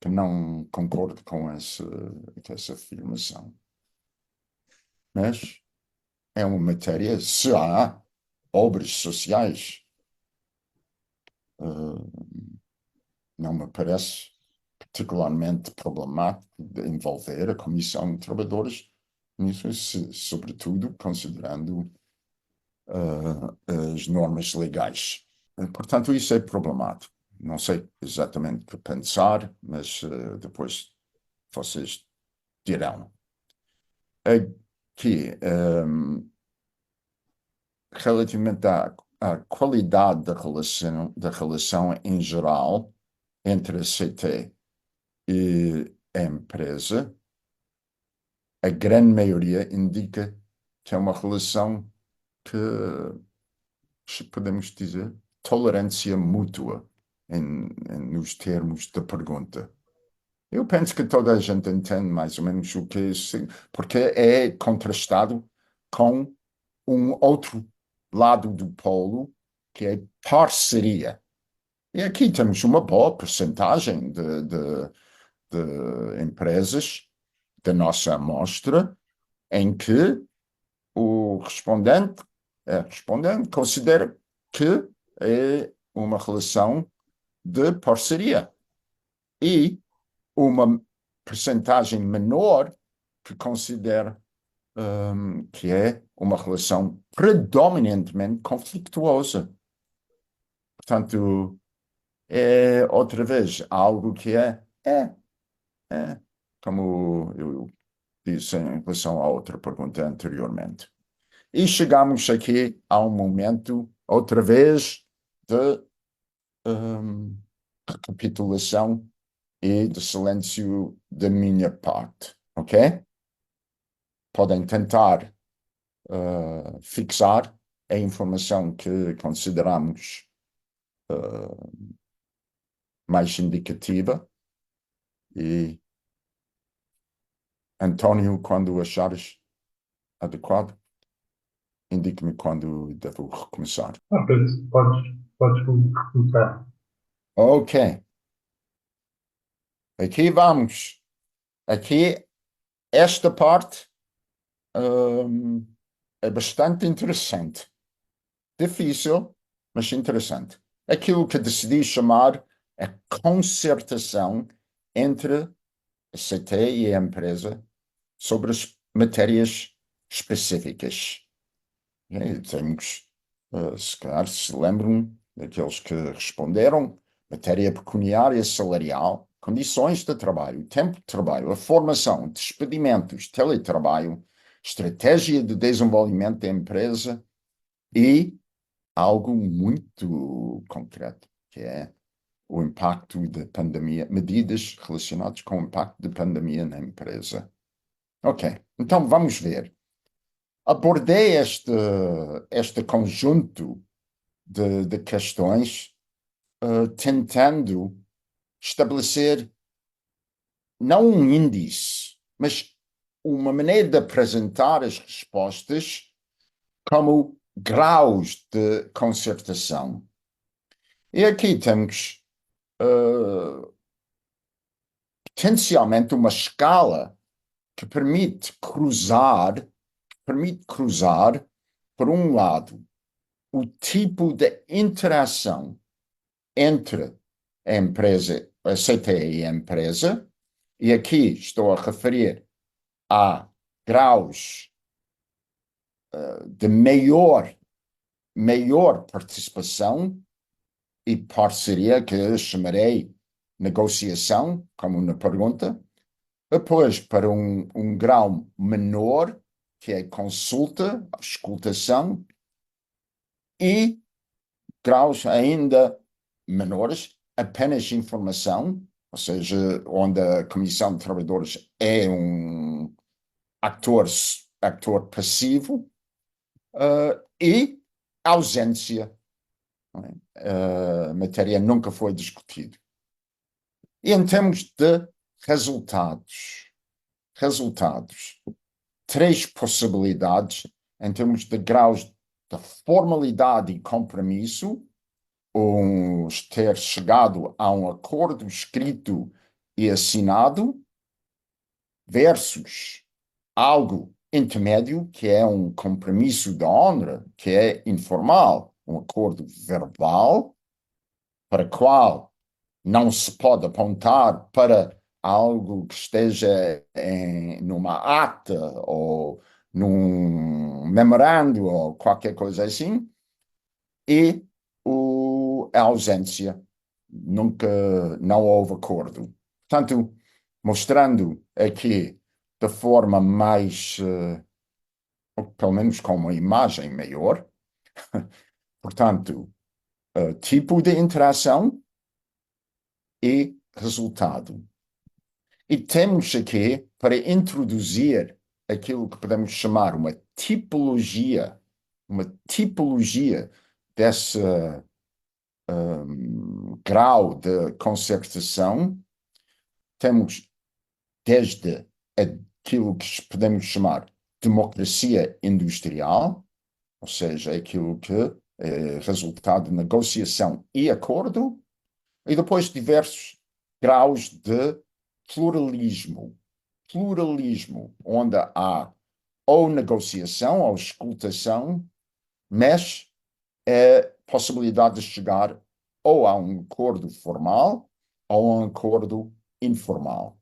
não concordo com essa afirmação. Mas é uma matéria, se há obras sociais, não me parece particularmente problemático de envolver a Comissão de Trabalhadores nisso, sobretudo considerando as normas legais. Portanto, isso é problemático. Não sei exatamente o que pensar, mas depois vocês dirão. Aqui, relativamente à qualidade da relação em geral entre a CT e a empresa, a grande maioria indica que é uma relação que, podemos dizer, tolerância mútua nos termos da pergunta. Eu penso que toda a gente entende mais ou menos o que é isso, porque é contrastado com um outro lado do polo, que é parceria. E aqui temos uma boa percentagem de empresas da nossa amostra em que o respondente considera que é uma relação de parceria e uma percentagem menor que considera que é uma relação predominantemente conflituosa. Portanto, é outra vez algo que como eu disse em relação à outra pergunta anteriormente. E chegamos aqui a um momento, outra vez, de recapitulação e de silêncio da minha parte, ok? Podem tentar fixar a informação que consideramos mais indicativa e, António, quando achares adequado, indique-me quando devo recomeçar. Pedro, podes começar. Ok. Aqui vamos. Aqui, esta parte é bastante interessante. Difícil, mas interessante. Aquilo que decidi chamar a concertação entre a CT e a empresa sobre as matérias específicas. E temos, se calhar, se lembram daqueles que responderam: matéria pecuniária salarial, condições de trabalho, tempo de trabalho, a formação, despedimentos, teletrabalho, estratégia de desenvolvimento da empresa e algo muito concreto, que é o impacto da pandemia, medidas relacionadas com o impacto da pandemia na empresa. Ok, então vamos ver. Abordei este conjunto de questões tentando estabelecer não um índice, mas uma maneira de apresentar as respostas como graus de concertação. E aqui temos potencialmente uma escala que permite cruzar, por um lado, o tipo de interação entre a empresa, a CTE e a empresa, e aqui estou a referir a graus de maior participação e parceria, que chamarei negociação, como na pergunta, depois para um grau menor, que é consulta, escutação, e graus ainda menores, apenas informação, ou seja, onde a Comissão de Trabalhadores é um ator passivo, e ausência. A matéria nunca foi discutida. E em termos de resultados, três possibilidades em termos de graus de formalidade e compromisso, ter chegado a um acordo escrito e assinado, versus algo intermédio, que é um compromisso de honra, que é informal, um acordo verbal, para o qual não se pode apontar para algo que esteja numa ata ou num memorando ou qualquer coisa assim, e a ausência. Nunca, não houve acordo. Portanto, mostrando aqui de forma mais, ou pelo menos com uma imagem maior, portanto, tipo de interação e resultado. E temos aqui, para introduzir aquilo que podemos chamar uma tipologia desse grau de concertação, temos desde aquilo que podemos chamar democracia industrial, ou seja, aquilo que é resultado de negociação e acordo, e depois diversos graus de pluralismo, onde há ou negociação ou escutação, mas é possibilidade de chegar ou a um acordo formal ou a um acordo informal.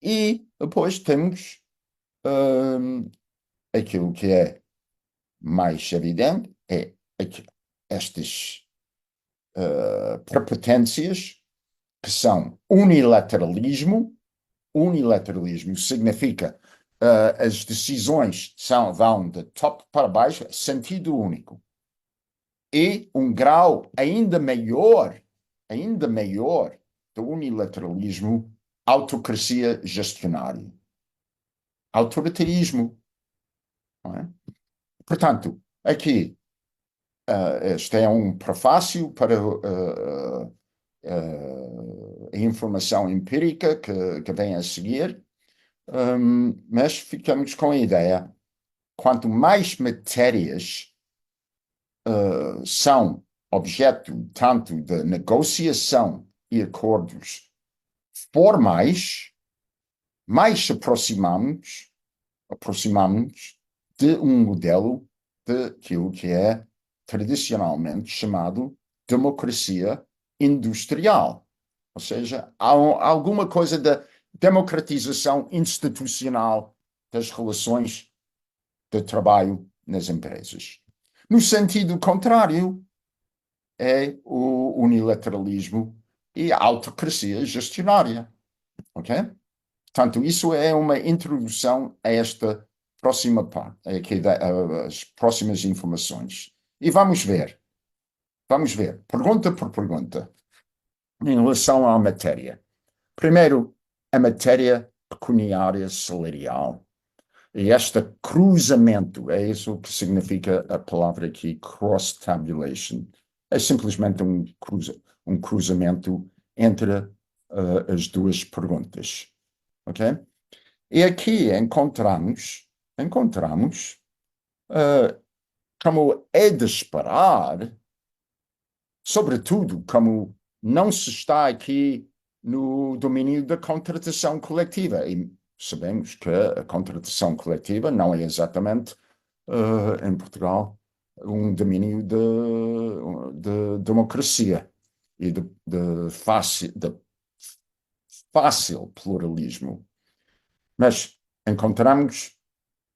E depois temos aquilo que é mais evidente, é estas prepotências, que são unilateralismo. Unilateralismo significa as decisões vão de top para baixo, sentido único. E um grau ainda maior do unilateralismo, autocracia gestionária. Autoritarismo. Não é? Portanto, aqui, este é um prefácio para a informação empírica que vem a seguir, mas ficamos com a ideia, quanto mais matérias são objeto tanto de negociação e acordos formais, mais se aproximamos de um modelo daquilo que é tradicionalmente chamado democracia industrial. Ou seja, há alguma coisa de democratização institucional das relações de trabalho nas empresas. No sentido contrário, é o unilateralismo e a autocracia gestionária. Ok? Portanto, isso é uma introdução a esta próxima parte, as próximas informações. E vamos ver, pergunta por pergunta, em relação à matéria. Primeiro, a matéria pecuniária salarial. E este cruzamento, é isso que significa a palavra aqui, cross-tabulation. É simplesmente um cruzamento entre as duas perguntas. Ok? E aqui encontramos como é de esperar, sobretudo como não se está aqui no domínio da contratação coletiva. E sabemos que a contratação coletiva não é exatamente, em Portugal, um domínio de democracia e de fácil pluralismo. Mas encontramos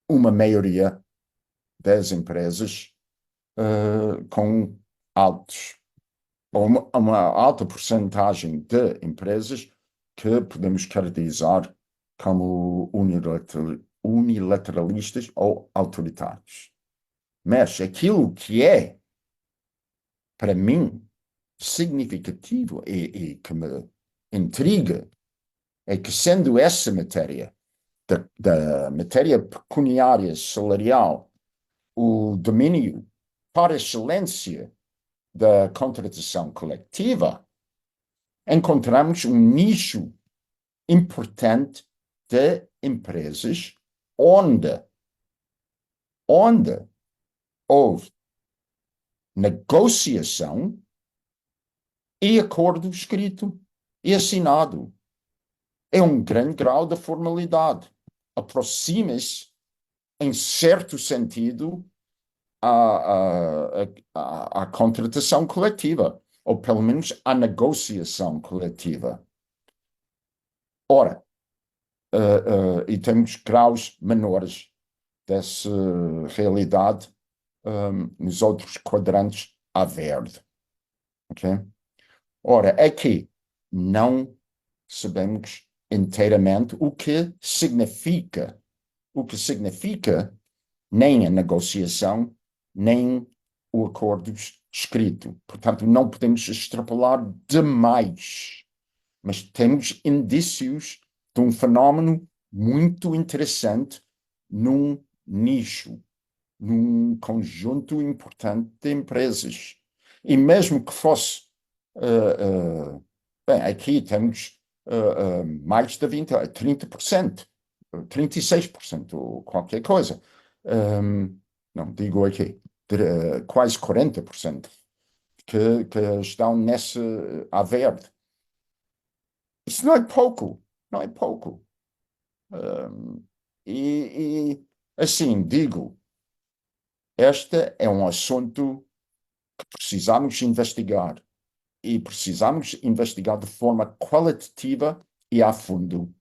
uma maioria das empresas com uma alta porcentagem de empresas que podemos caracterizar como unilateralistas ou autoritários. Mas aquilo que é, para mim, significativo e que me intriga é que, sendo essa matéria, da matéria pecuniária salarial, o domínio par excelência da contratação coletiva, encontramos um nicho importante de empresas onde houve negociação e acordo escrito e assinado. É um grande grau de formalidade. Aproxima-se, em certo sentido, à contratação coletiva, ou pelo menos à negociação coletiva. Ora, e temos graus menores dessa realidade nos outros quadrantes a verde. Okay? Ora, aqui não sabemos inteiramente o que significa nem a negociação, nem o acordo escrito. Portanto, não podemos extrapolar demais, mas temos indícios de um fenómeno muito interessante num nicho, num conjunto importante de empresas. E mesmo que fosse, bem, aqui temos mais de 20, 30%, 36%, ou qualquer coisa. Não, digo aqui, quase 40% que estão nesse a verde. Isso não é pouco, não é pouco. E assim, digo, este é um assunto que precisamos investigar. E precisamos investigar de forma qualitativa e a fundo.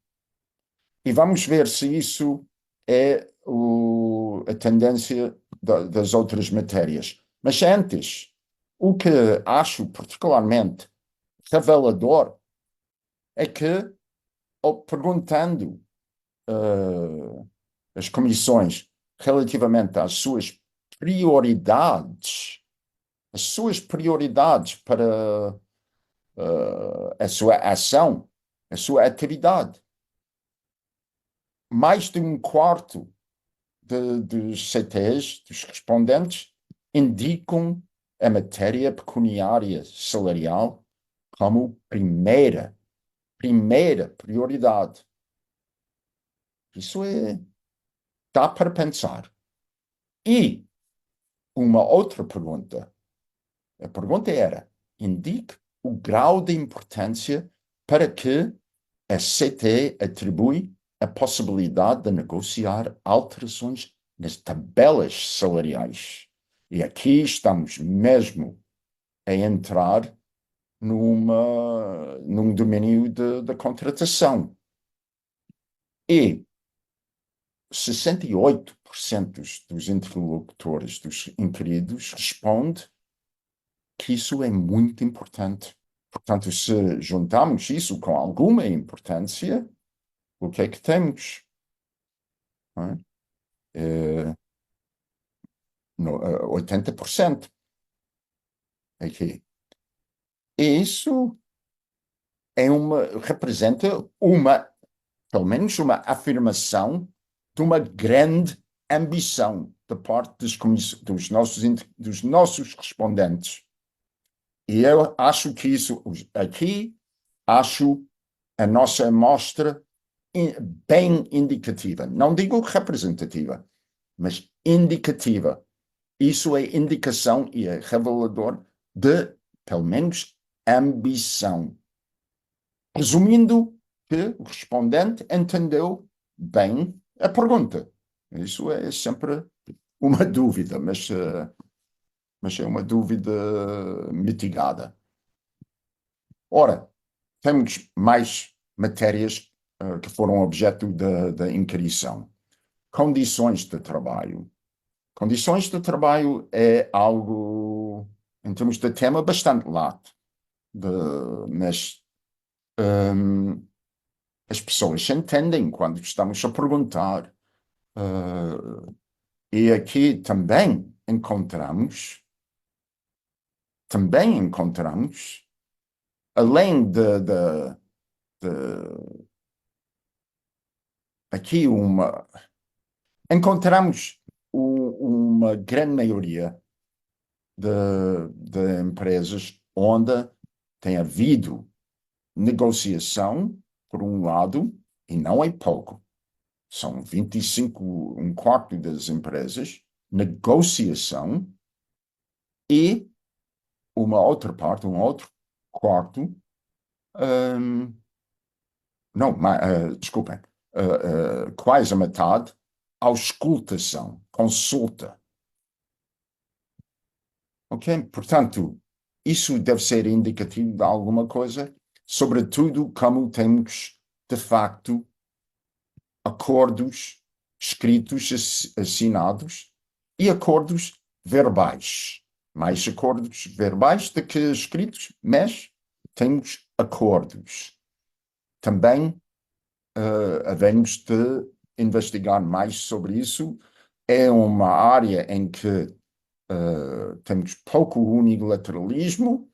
E vamos ver se isso é a tendência das outras matérias. Mas antes, o que acho particularmente revelador é que, perguntando as comissões relativamente às suas prioridades para a sua ação, a sua atividade. Mais de um quarto dos CTs, dos respondentes, indicam a matéria pecuniária salarial como primeira prioridade. Isso dá para pensar. E uma outra pergunta. A pergunta era: indique o grau de importância para que a CT atribui a possibilidade de negociar alterações nas tabelas salariais. E aqui estamos mesmo a entrar num domínio da contratação. E 68% dos interlocutores, dos inquiridos, responde que isso é muito importante. Portanto, se juntamos isso com alguma importância, o que é que temos? Não é? 80% aqui. E isso representa pelo menos uma afirmação de uma grande ambição da parte dos nossos respondentes. E eu acho que isso aqui, acho a nossa amostra bem indicativa. Não digo representativa, mas indicativa. Isso é indicação e é revelador de, pelo menos, ambição. Resumindo, que o respondente entendeu bem a pergunta. Isso é sempre uma dúvida, mas é uma dúvida mitigada. Ora, temos mais matérias que foram objeto da inquirição. Condições de trabalho. Condições de trabalho é algo, em termos de tema, bastante lato. Mas as pessoas entendem quando estamos a perguntar. E aqui também encontramos, além aqui encontramos uma grande maioria de empresas onde tem havido negociação, por um lado, e não é pouco, são 25, um quarto das empresas, negociação, e uma outra parte, um outro quarto, não, desculpem, quase a metade, auscultação, consulta. Ok? Portanto, isso deve ser indicativo de alguma coisa, sobretudo como temos, de facto, acordos escritos, assinados, e acordos verbais. Mais acordos verbais do que escritos, mas temos acordos. Também havemos de investigar mais sobre isso. É uma área em que temos pouco unilateralismo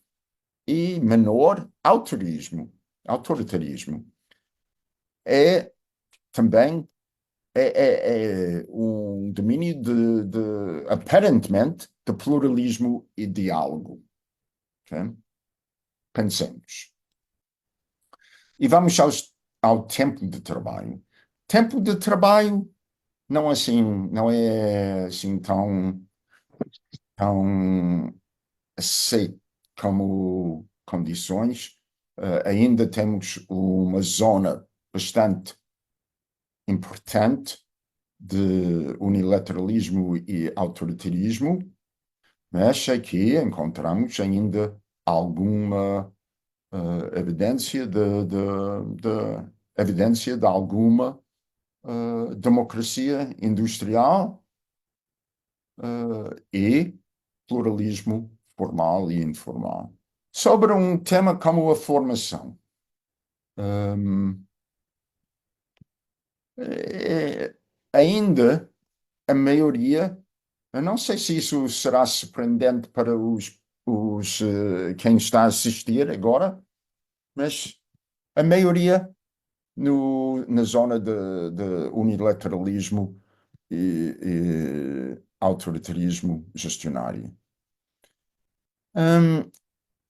e menor autoritarismo. É também um domínio aparentemente, de pluralismo e diálogo. Okay? Pensemos. E vamos ao tempo de trabalho. Tempo de trabalho não é assim tão aceito como condições. Ainda temos uma zona bastante importante de unilateralismo e autoritarismo, mas aqui encontramos ainda alguma evidência evidência de alguma democracia industrial e pluralismo formal e informal. Sobre um tema como a formação, ainda a maioria, eu não sei se isso será surpreendente para quem está a assistir agora, mas a maioria na zona de unilateralismo e autoritarismo gestionário.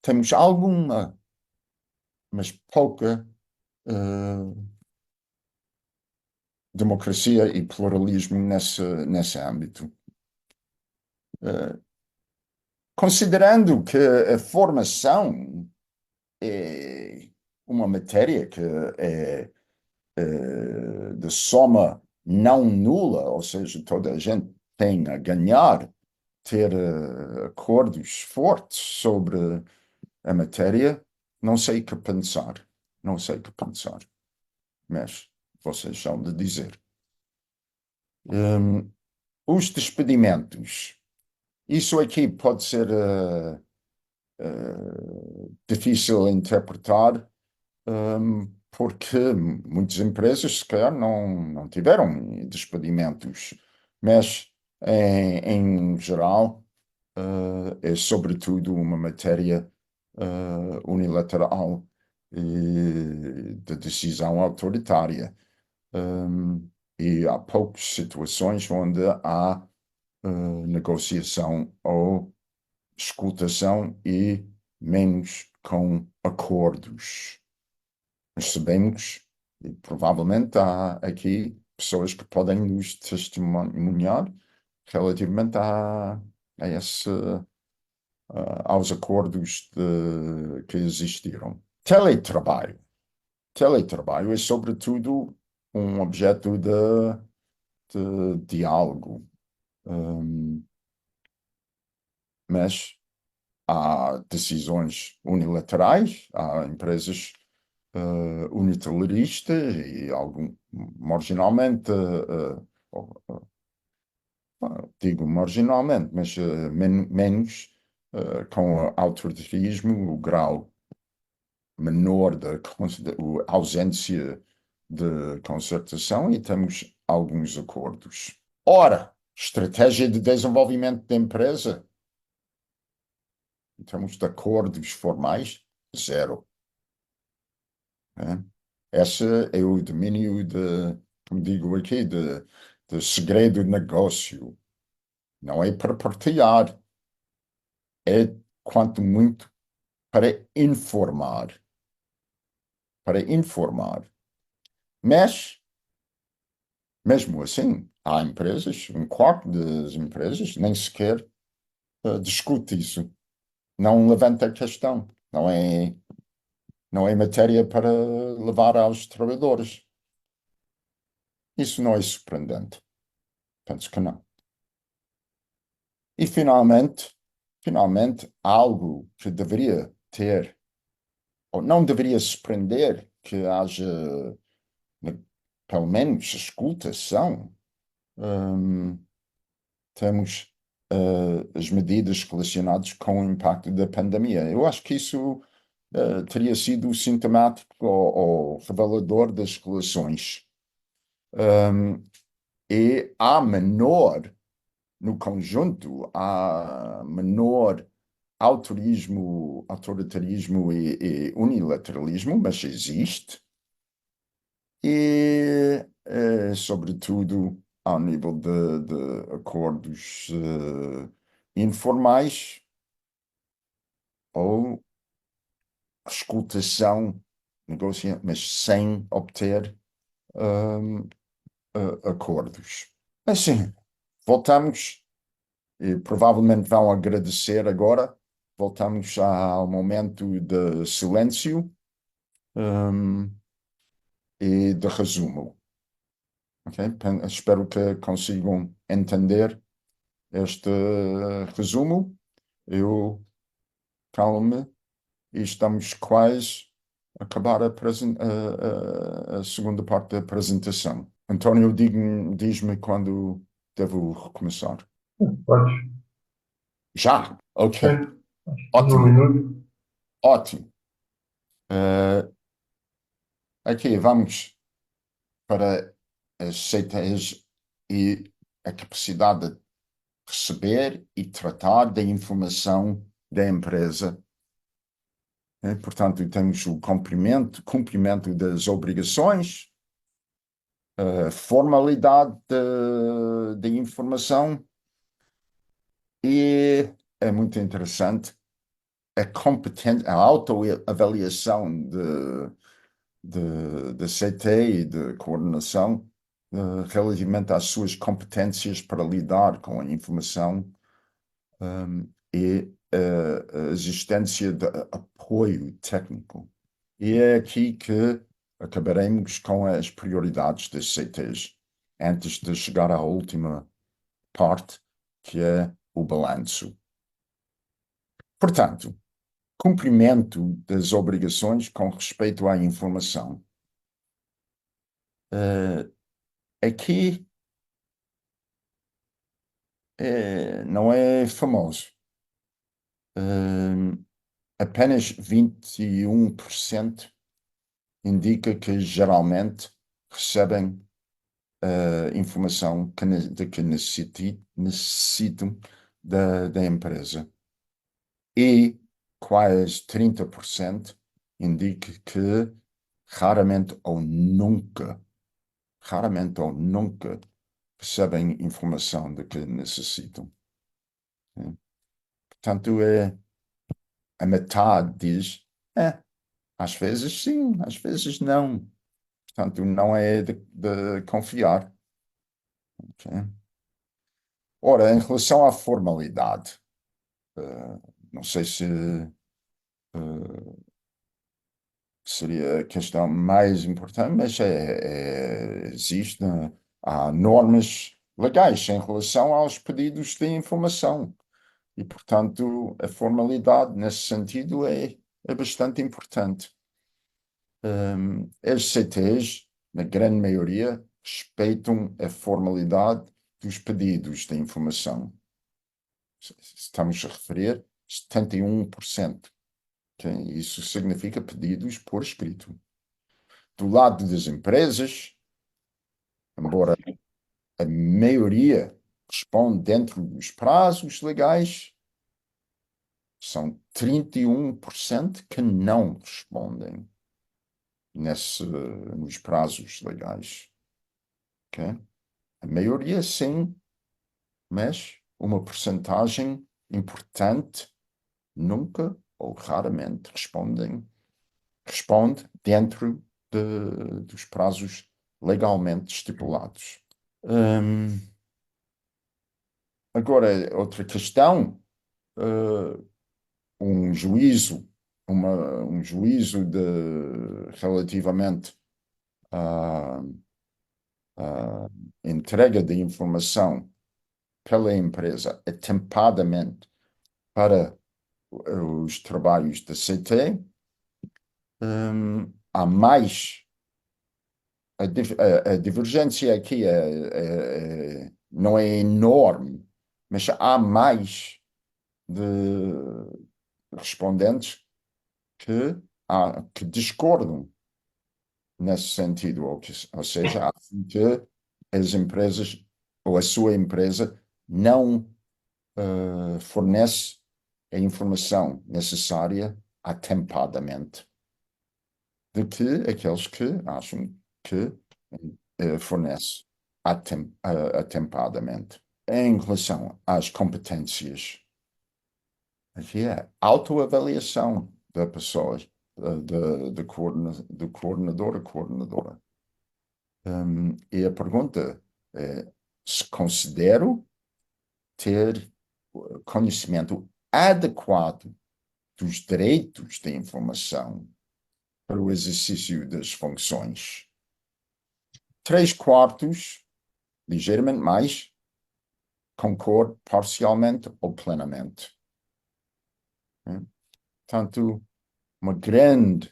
Temos alguma, mas pouca, democracia e pluralismo nesse âmbito. Considerando que a formação é uma matéria que é de soma não nula, ou seja, toda a gente tem a ganhar, ter acordos fortes sobre a matéria, não sei o que pensar. Não sei o que pensar. Mas vocês são de dizer. Os despedimentos. Isso aqui pode ser difícil de interpretar, porque muitas empresas, se calhar, não tiveram despedimentos, mas, em geral, é sobretudo uma matéria unilateral e de decisão autoritária. E há poucas situações onde há negociação ou escutação e menos com acordos. Mas sabemos, e provavelmente há aqui pessoas que podem nos testemunhar relativamente aos acordos que existiram. Teletrabalho. Teletrabalho é, sobretudo, um objeto de diálogo. Mas há decisões unilaterais, há empresas unilateralistas e marginalmente, digo marginalmente, mas menos com autoritarismo, o grau menor da ausência de concertação, e temos alguns acordos. Ora, estratégia de desenvolvimento da empresa, em termos de acordos formais, zero. Esse é o domínio como digo aqui, de segredo de negócio. Não é para partilhar, é, quanto muito, para informar. Para informar. Mas mesmo assim, há empresas, um quarto das empresas nem sequer discute isso. Não levanta a questão. Não é matéria para levar aos trabalhadores. Isso não é surpreendente. Penso que não. E finalmente, algo que deveria ter, ou não deveria surpreender, que haja, né, pelo menos, escutação. Temos as medidas relacionadas com o impacto da pandemia. Eu acho que isso teria sido sintomático ou revelador das relações. E há menor, no conjunto, há menor autoritarismo e unilateralismo, mas existe. E, sobretudo, ao nível de acordos informais ou escutação, negócio, mas sem obter hum, acordos. Assim, voltamos, e provavelmente vão agradecer agora, voltamos ao momento de silêncio hum, e de resumo. Ok? Espero que consigam entender este resumo. Eu calmo-me e estamos quase a acabar a segunda parte da apresentação. António, diz-me quando devo recomeçar. Podes. Já? Ok. Sim. Acho que um Ótimo, minuto. ótimo. Eh, aqui vamos para as CTs e a capacidade de receber e tratar da informação da empresa. Portanto, temos o cumprimento das obrigações, a formalidade da informação e é muito interessante a autoavaliação de CT e de coordenação relativamente às suas competências para lidar com a informação e a existência de apoio técnico. E é aqui que acabaremos com as prioridades das CTs, antes de chegar à última parte, que é o balanço. Portanto, cumprimento das obrigações com respeito à informação. Aqui não é famoso. Apenas 21% indica que geralmente recebem informação de que necessitam da empresa. E quase 30% indica que raramente ou nunca recebem informação de que necessitam. Portanto, a metade diz, às vezes sim, às vezes não. Portanto, não é de confiar. Ok? Ora, em relação à formalidade, não sei se seria a questão mais importante, mas existe, há normas legais em relação aos pedidos de informação. E, portanto, a formalidade, nesse sentido, é bastante importante. As CTs, na grande maioria, respeitam a formalidade dos pedidos de informação. Estamos a referir 71%. Okay? Isso significa pedidos por escrito. Do lado das empresas, embora a maioria responde dentro dos prazos legais, são 31% que não respondem nos prazos legais. Okay? A maioria sim, mas uma porcentagem importante nunca ou raramente responde dentro dos prazos legalmente estipulados. Hum, Agora, outra questão, eh, um juízo, um juízo relativamente à, à entrega de informação pela empresa atempadamente para os trabalhos da CT, há mais. A divergência aqui não é enorme, mas há mais de respondentes que discordam nesse sentido, ou seja, acham que as empresas ou a sua empresa não fornece a informação necessária atempadamente do que aqueles que acham que fornece atempadamente. Em relação às competências, aqui é autoavaliação da pessoa, do coordenador a coordenadora. E a pergunta é se considero ter conhecimento adequado dos direitos de informação para o exercício das funções. 3/4, ligeiramente mais, concordo parcialmente ou plenamente. Portanto, uma grande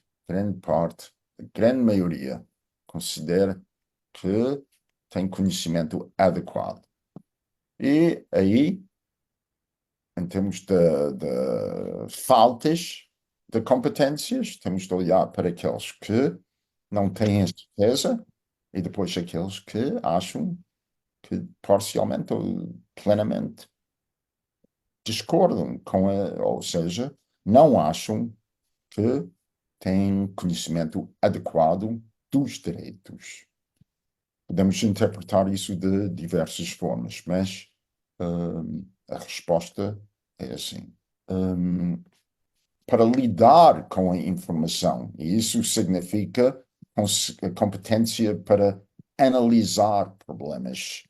parte, a grande maioria, considera que tem conhecimento adequado. E aí, em termos de faltas de competências, temos de olhar para aqueles que não têm a certeza e depois aqueles que acham que parcialmente ou plenamente discordam ou seja, não acham que têm conhecimento adequado dos direitos. Podemos interpretar isso de diversas formas, mas a resposta é assim. Para lidar com a informação, e isso significa competência para analisar problemas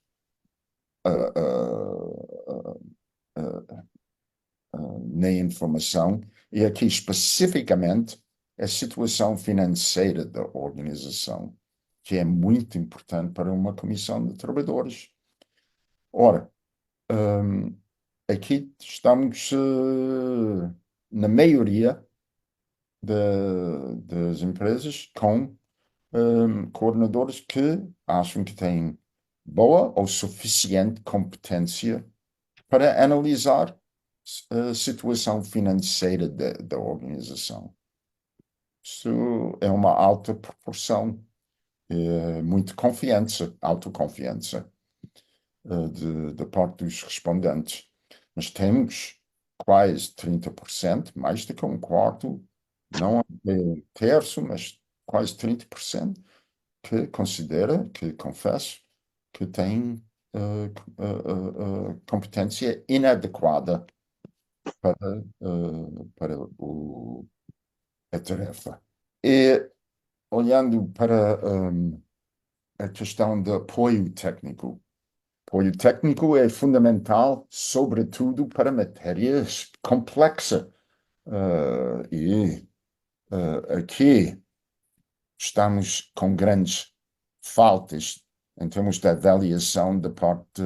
na informação, e aqui especificamente a situação financeira da organização, que é muito importante para uma comissão de trabalhadores. Ora, aqui estamos na maioria das empresas com coordenadores que acham que têm boa ou suficiente competência para analisar a situação financeira da organização. Isso é uma alta proporção, muita confiança, autoconfiança da parte dos respondentes. Mas temos quase 30%, mais do que um quarto, não é um terço, mas quase 30%, que considera, que confesso, que tem competência inadequada para a tarefa. E olhando para a questão de apoio técnico. Apoio técnico é fundamental, sobretudo para matérias complexas. Aqui estamos com grandes faltas em termos de avaliação da parte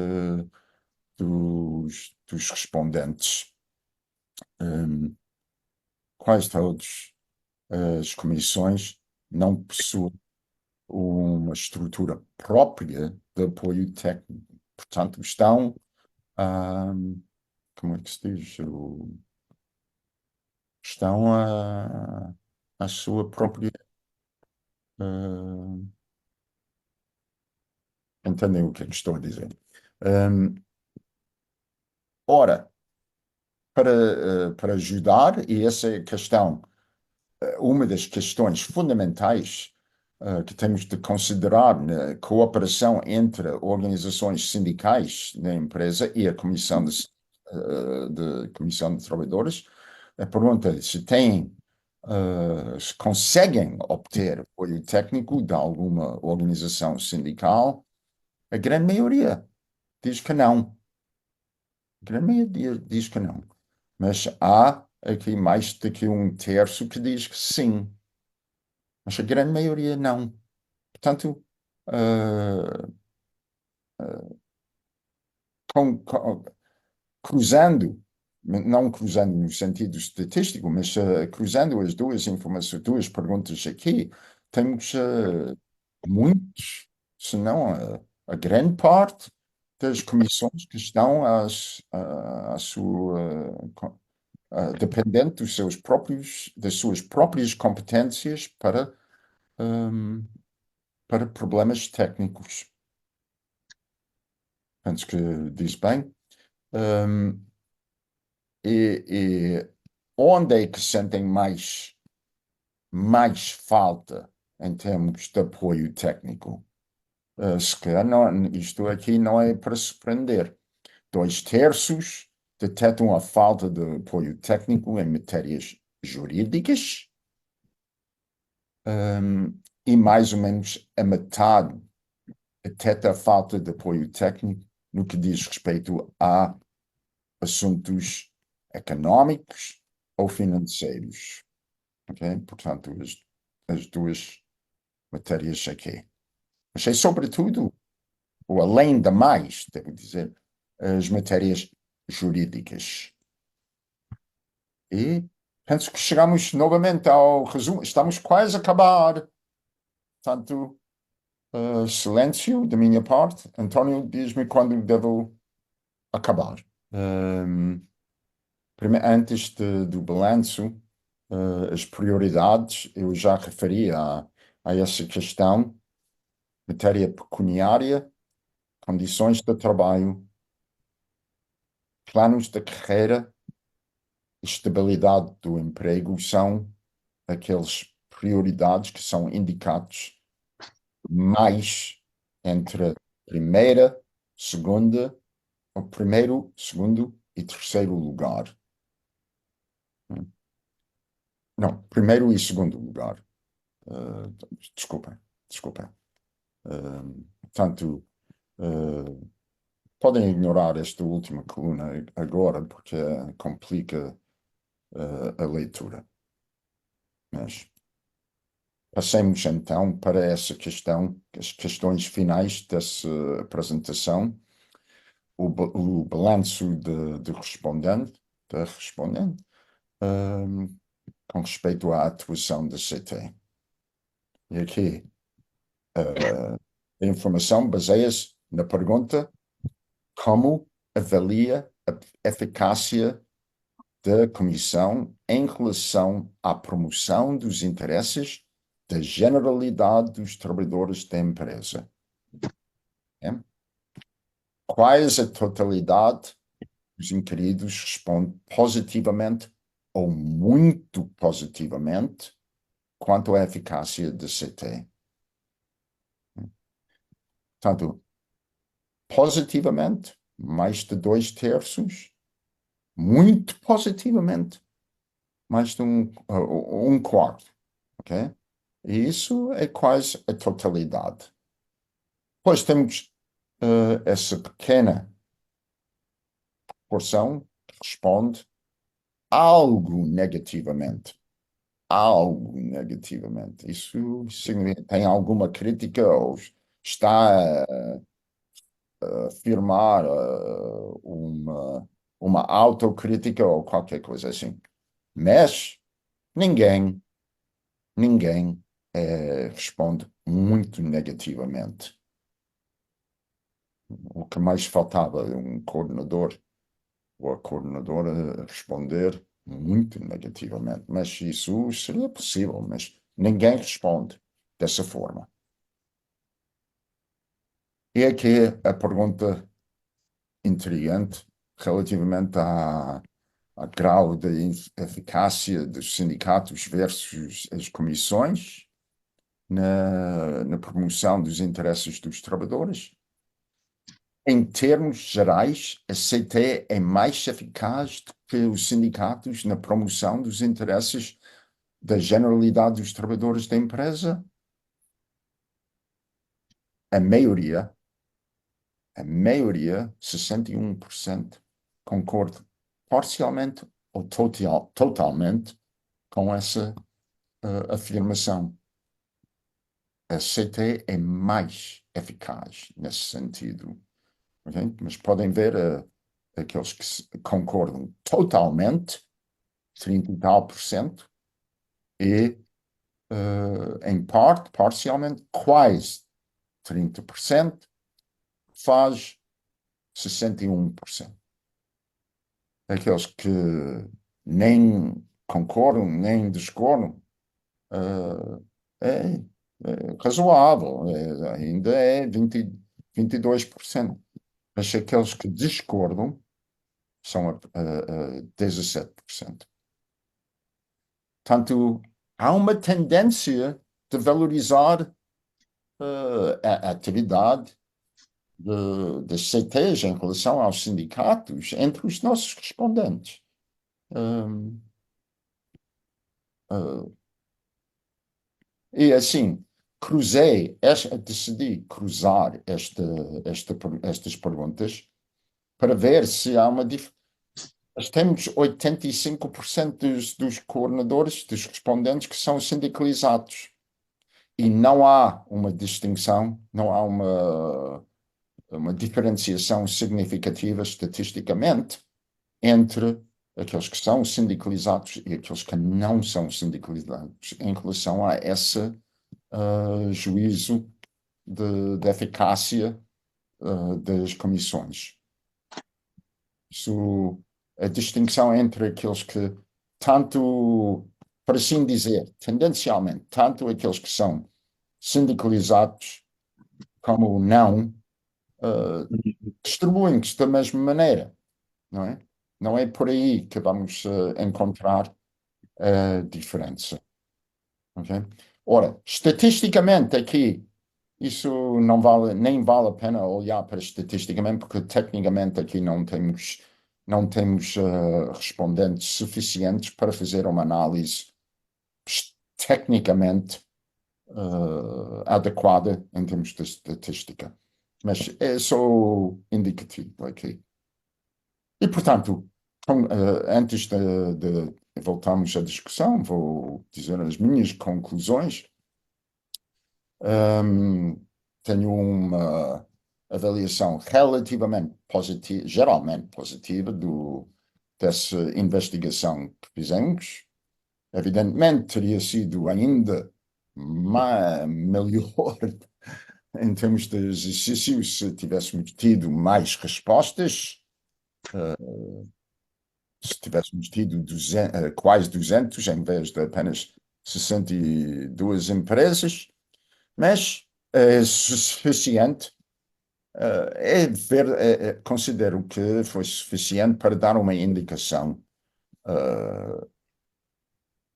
dos respondentes. Quase todas as comissões não possuem uma estrutura própria de apoio técnico. Portanto, estão, como é que se diz? Estão à sua própria. Entendem o que é que estou a dizer? Ora, para ajudar, e essa é a questão, uma das questões fundamentais que temos de considerar na cooperação entre organizações sindicais na empresa e a Comissão de Trabalhadores, a pergunta é se se conseguem obter apoio técnico de alguma organização sindical A grande maioria diz que não. A grande maioria diz que não. Mas há aqui mais do que um terço que diz que sim. Mas a grande maioria não. Portanto, ah, com- cruzando, não cruzando no sentido estatístico, mas cruzando as duas informações, duas perguntas aqui, temos muitos, se não a grande parte das comissões que estão à sua, dependente das suas próprias competências para problemas técnicos. Penso que diz bem. Um, e onde é que sentem mais falta em termos de apoio técnico? Se calhar isto aqui não é para surpreender. 2/3 detectam a falta de apoio técnico em matérias jurídicas, e mais ou menos a metade detecta a falta de apoio técnico no que diz respeito a assuntos económicos ou financeiros. Ok? Portanto, as duas matérias aqui. Mas é sobretudo, ou além de mais, devo dizer, as matérias jurídicas. E penso que chegamos novamente ao resumo. Estamos quase a acabar. Portanto, silêncio da minha parte. António, diz-me quando devo acabar. Antes do balanço, as prioridades, eu já referi a essa questão, matéria pecuniária, condições de trabalho, planos de carreira, estabilidade do emprego são aquelas prioridades que são indicados mais entre primeira, segunda, ou primeiro, segundo e terceiro lugar. Não, primeiro e segundo lugar. Desculpa. Portanto, podem ignorar esta última coluna agora, porque complica a leitura. Mas passemos então para essa questão, as questões finais dessa apresentação, o balanço de respondente, com respeito à atuação da CT. E aqui, a informação baseia-se na pergunta: como avalia a eficácia da Comissão em relação à promoção dos interesses da generalidade dos trabalhadores da empresa? É? Quais a totalidade dos inquiridos responde positivamente ou muito positivamente quanto à eficácia da CT? Portanto, positivamente, mais de 2/3, muito positivamente, mais de um quarto, ok? E isso é quase a totalidade. Depois temos essa pequena porção que responde algo negativamente. Algo negativamente. Isso significa, tem alguma crítica ou está a afirmar uma autocrítica ou qualquer coisa assim. Mas ninguém ninguém responde muito negativamente. O que mais faltava é um coordenador ou a coordenadora responder muito negativamente. Mas isso seria possível, mas ninguém responde dessa forma. E aqui a pergunta intrigante relativamente ao grau de eficácia dos sindicatos versus as comissões na promoção dos interesses dos trabalhadores. Em termos gerais, a CT é mais eficaz do que os sindicatos na promoção dos interesses da generalidade dos trabalhadores da empresa? A maioria a maioria, 61%, concorda parcialmente ou totalmente com essa afirmação. A CT é mais eficaz nesse sentido. Okay? Mas podem ver aqueles que concordam totalmente, 30 e tal por cento, e em parte, parcialmente, quase 30%, faz 61%. Aqueles que nem concordam, nem discordam, é razoável, ainda é 22%. Mas aqueles que discordam são a 17%. Portanto, há uma tendência de valorizar a atividade das CTs em relação aos sindicatos entre os nossos respondentes. E assim, decidi cruzar estas perguntas para ver se há uma diferença. Nós temos 85% dos coordenadores, dos respondentes, que são sindicalizados. E não há uma distinção, não há uma diferenciação significativa estatisticamente entre aqueles que são sindicalizados e aqueles que não são sindicalizados em relação a esse juízo de eficácia das comissões. A distinção entre aqueles que, tanto, para assim dizer, tendencialmente, tanto aqueles que são sindicalizados como não, distribuem-se da mesma maneira, não é? Não é por aí que vamos encontrar a diferença. Okay? Ora, estatisticamente aqui, isso nem vale a pena olhar para estatisticamente, porque tecnicamente aqui não temos respondentes suficientes para fazer uma análise tecnicamente adequada em termos de estatística. Mas é só indicativo aqui. E, portanto, antes de voltarmos à discussão, vou dizer as minhas conclusões. Tenho uma avaliação relativamente positiva, geralmente positiva, dessa investigação que fizemos. Evidentemente, teria sido ainda melhor em termos de exercício se tivéssemos tido mais respostas, se tivéssemos tido quase 200 em vez de apenas 62 empresas, mas é suficiente. Considero que foi suficiente para dar uma indicação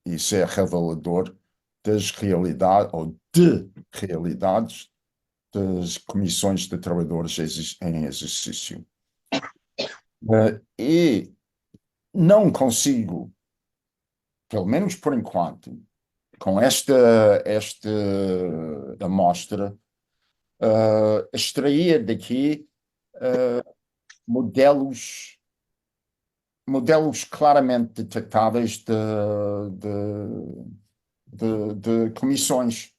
e ser revelador das realidades ou de realidades das comissões de trabalhadores em exercício. E não consigo, pelo menos por enquanto, com esta amostra, extrair daqui modelos claramente detectáveis de comissões.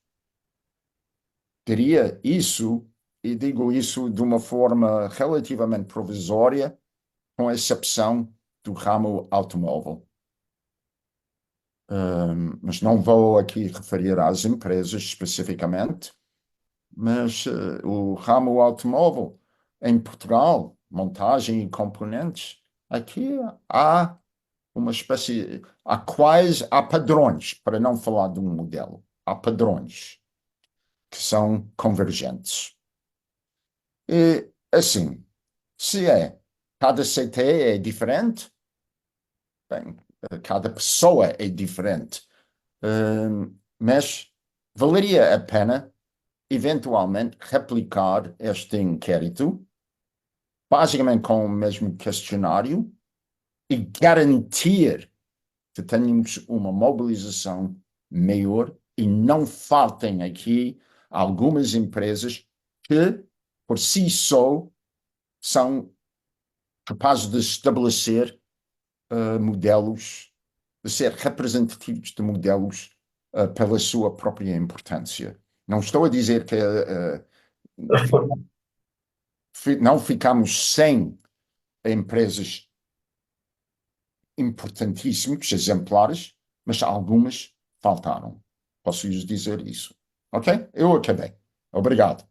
Diria isso, e digo isso de uma forma relativamente provisória, com exceção do ramo automóvel. Mas não vou aqui referir às empresas especificamente, mas o ramo automóvel em Portugal, montagem e componentes, aqui há uma espécie, há padrões, para não falar de um modelo, há padrões que são convergentes. E assim, se cada CT é diferente, bem, cada pessoa é diferente, mas valeria a pena eventualmente replicar este inquérito, basicamente com o mesmo questionário, e garantir que tenhamos uma mobilização maior e não faltem aqui algumas empresas que, por si só, são capazes de estabelecer modelos, de ser representativos de modelos pela sua própria importância. Não estou a dizer que não ficamos sem empresas importantíssimas, exemplares, mas algumas faltaram. Posso lhes dizer isso. Ok? Eu acabei. Obrigado.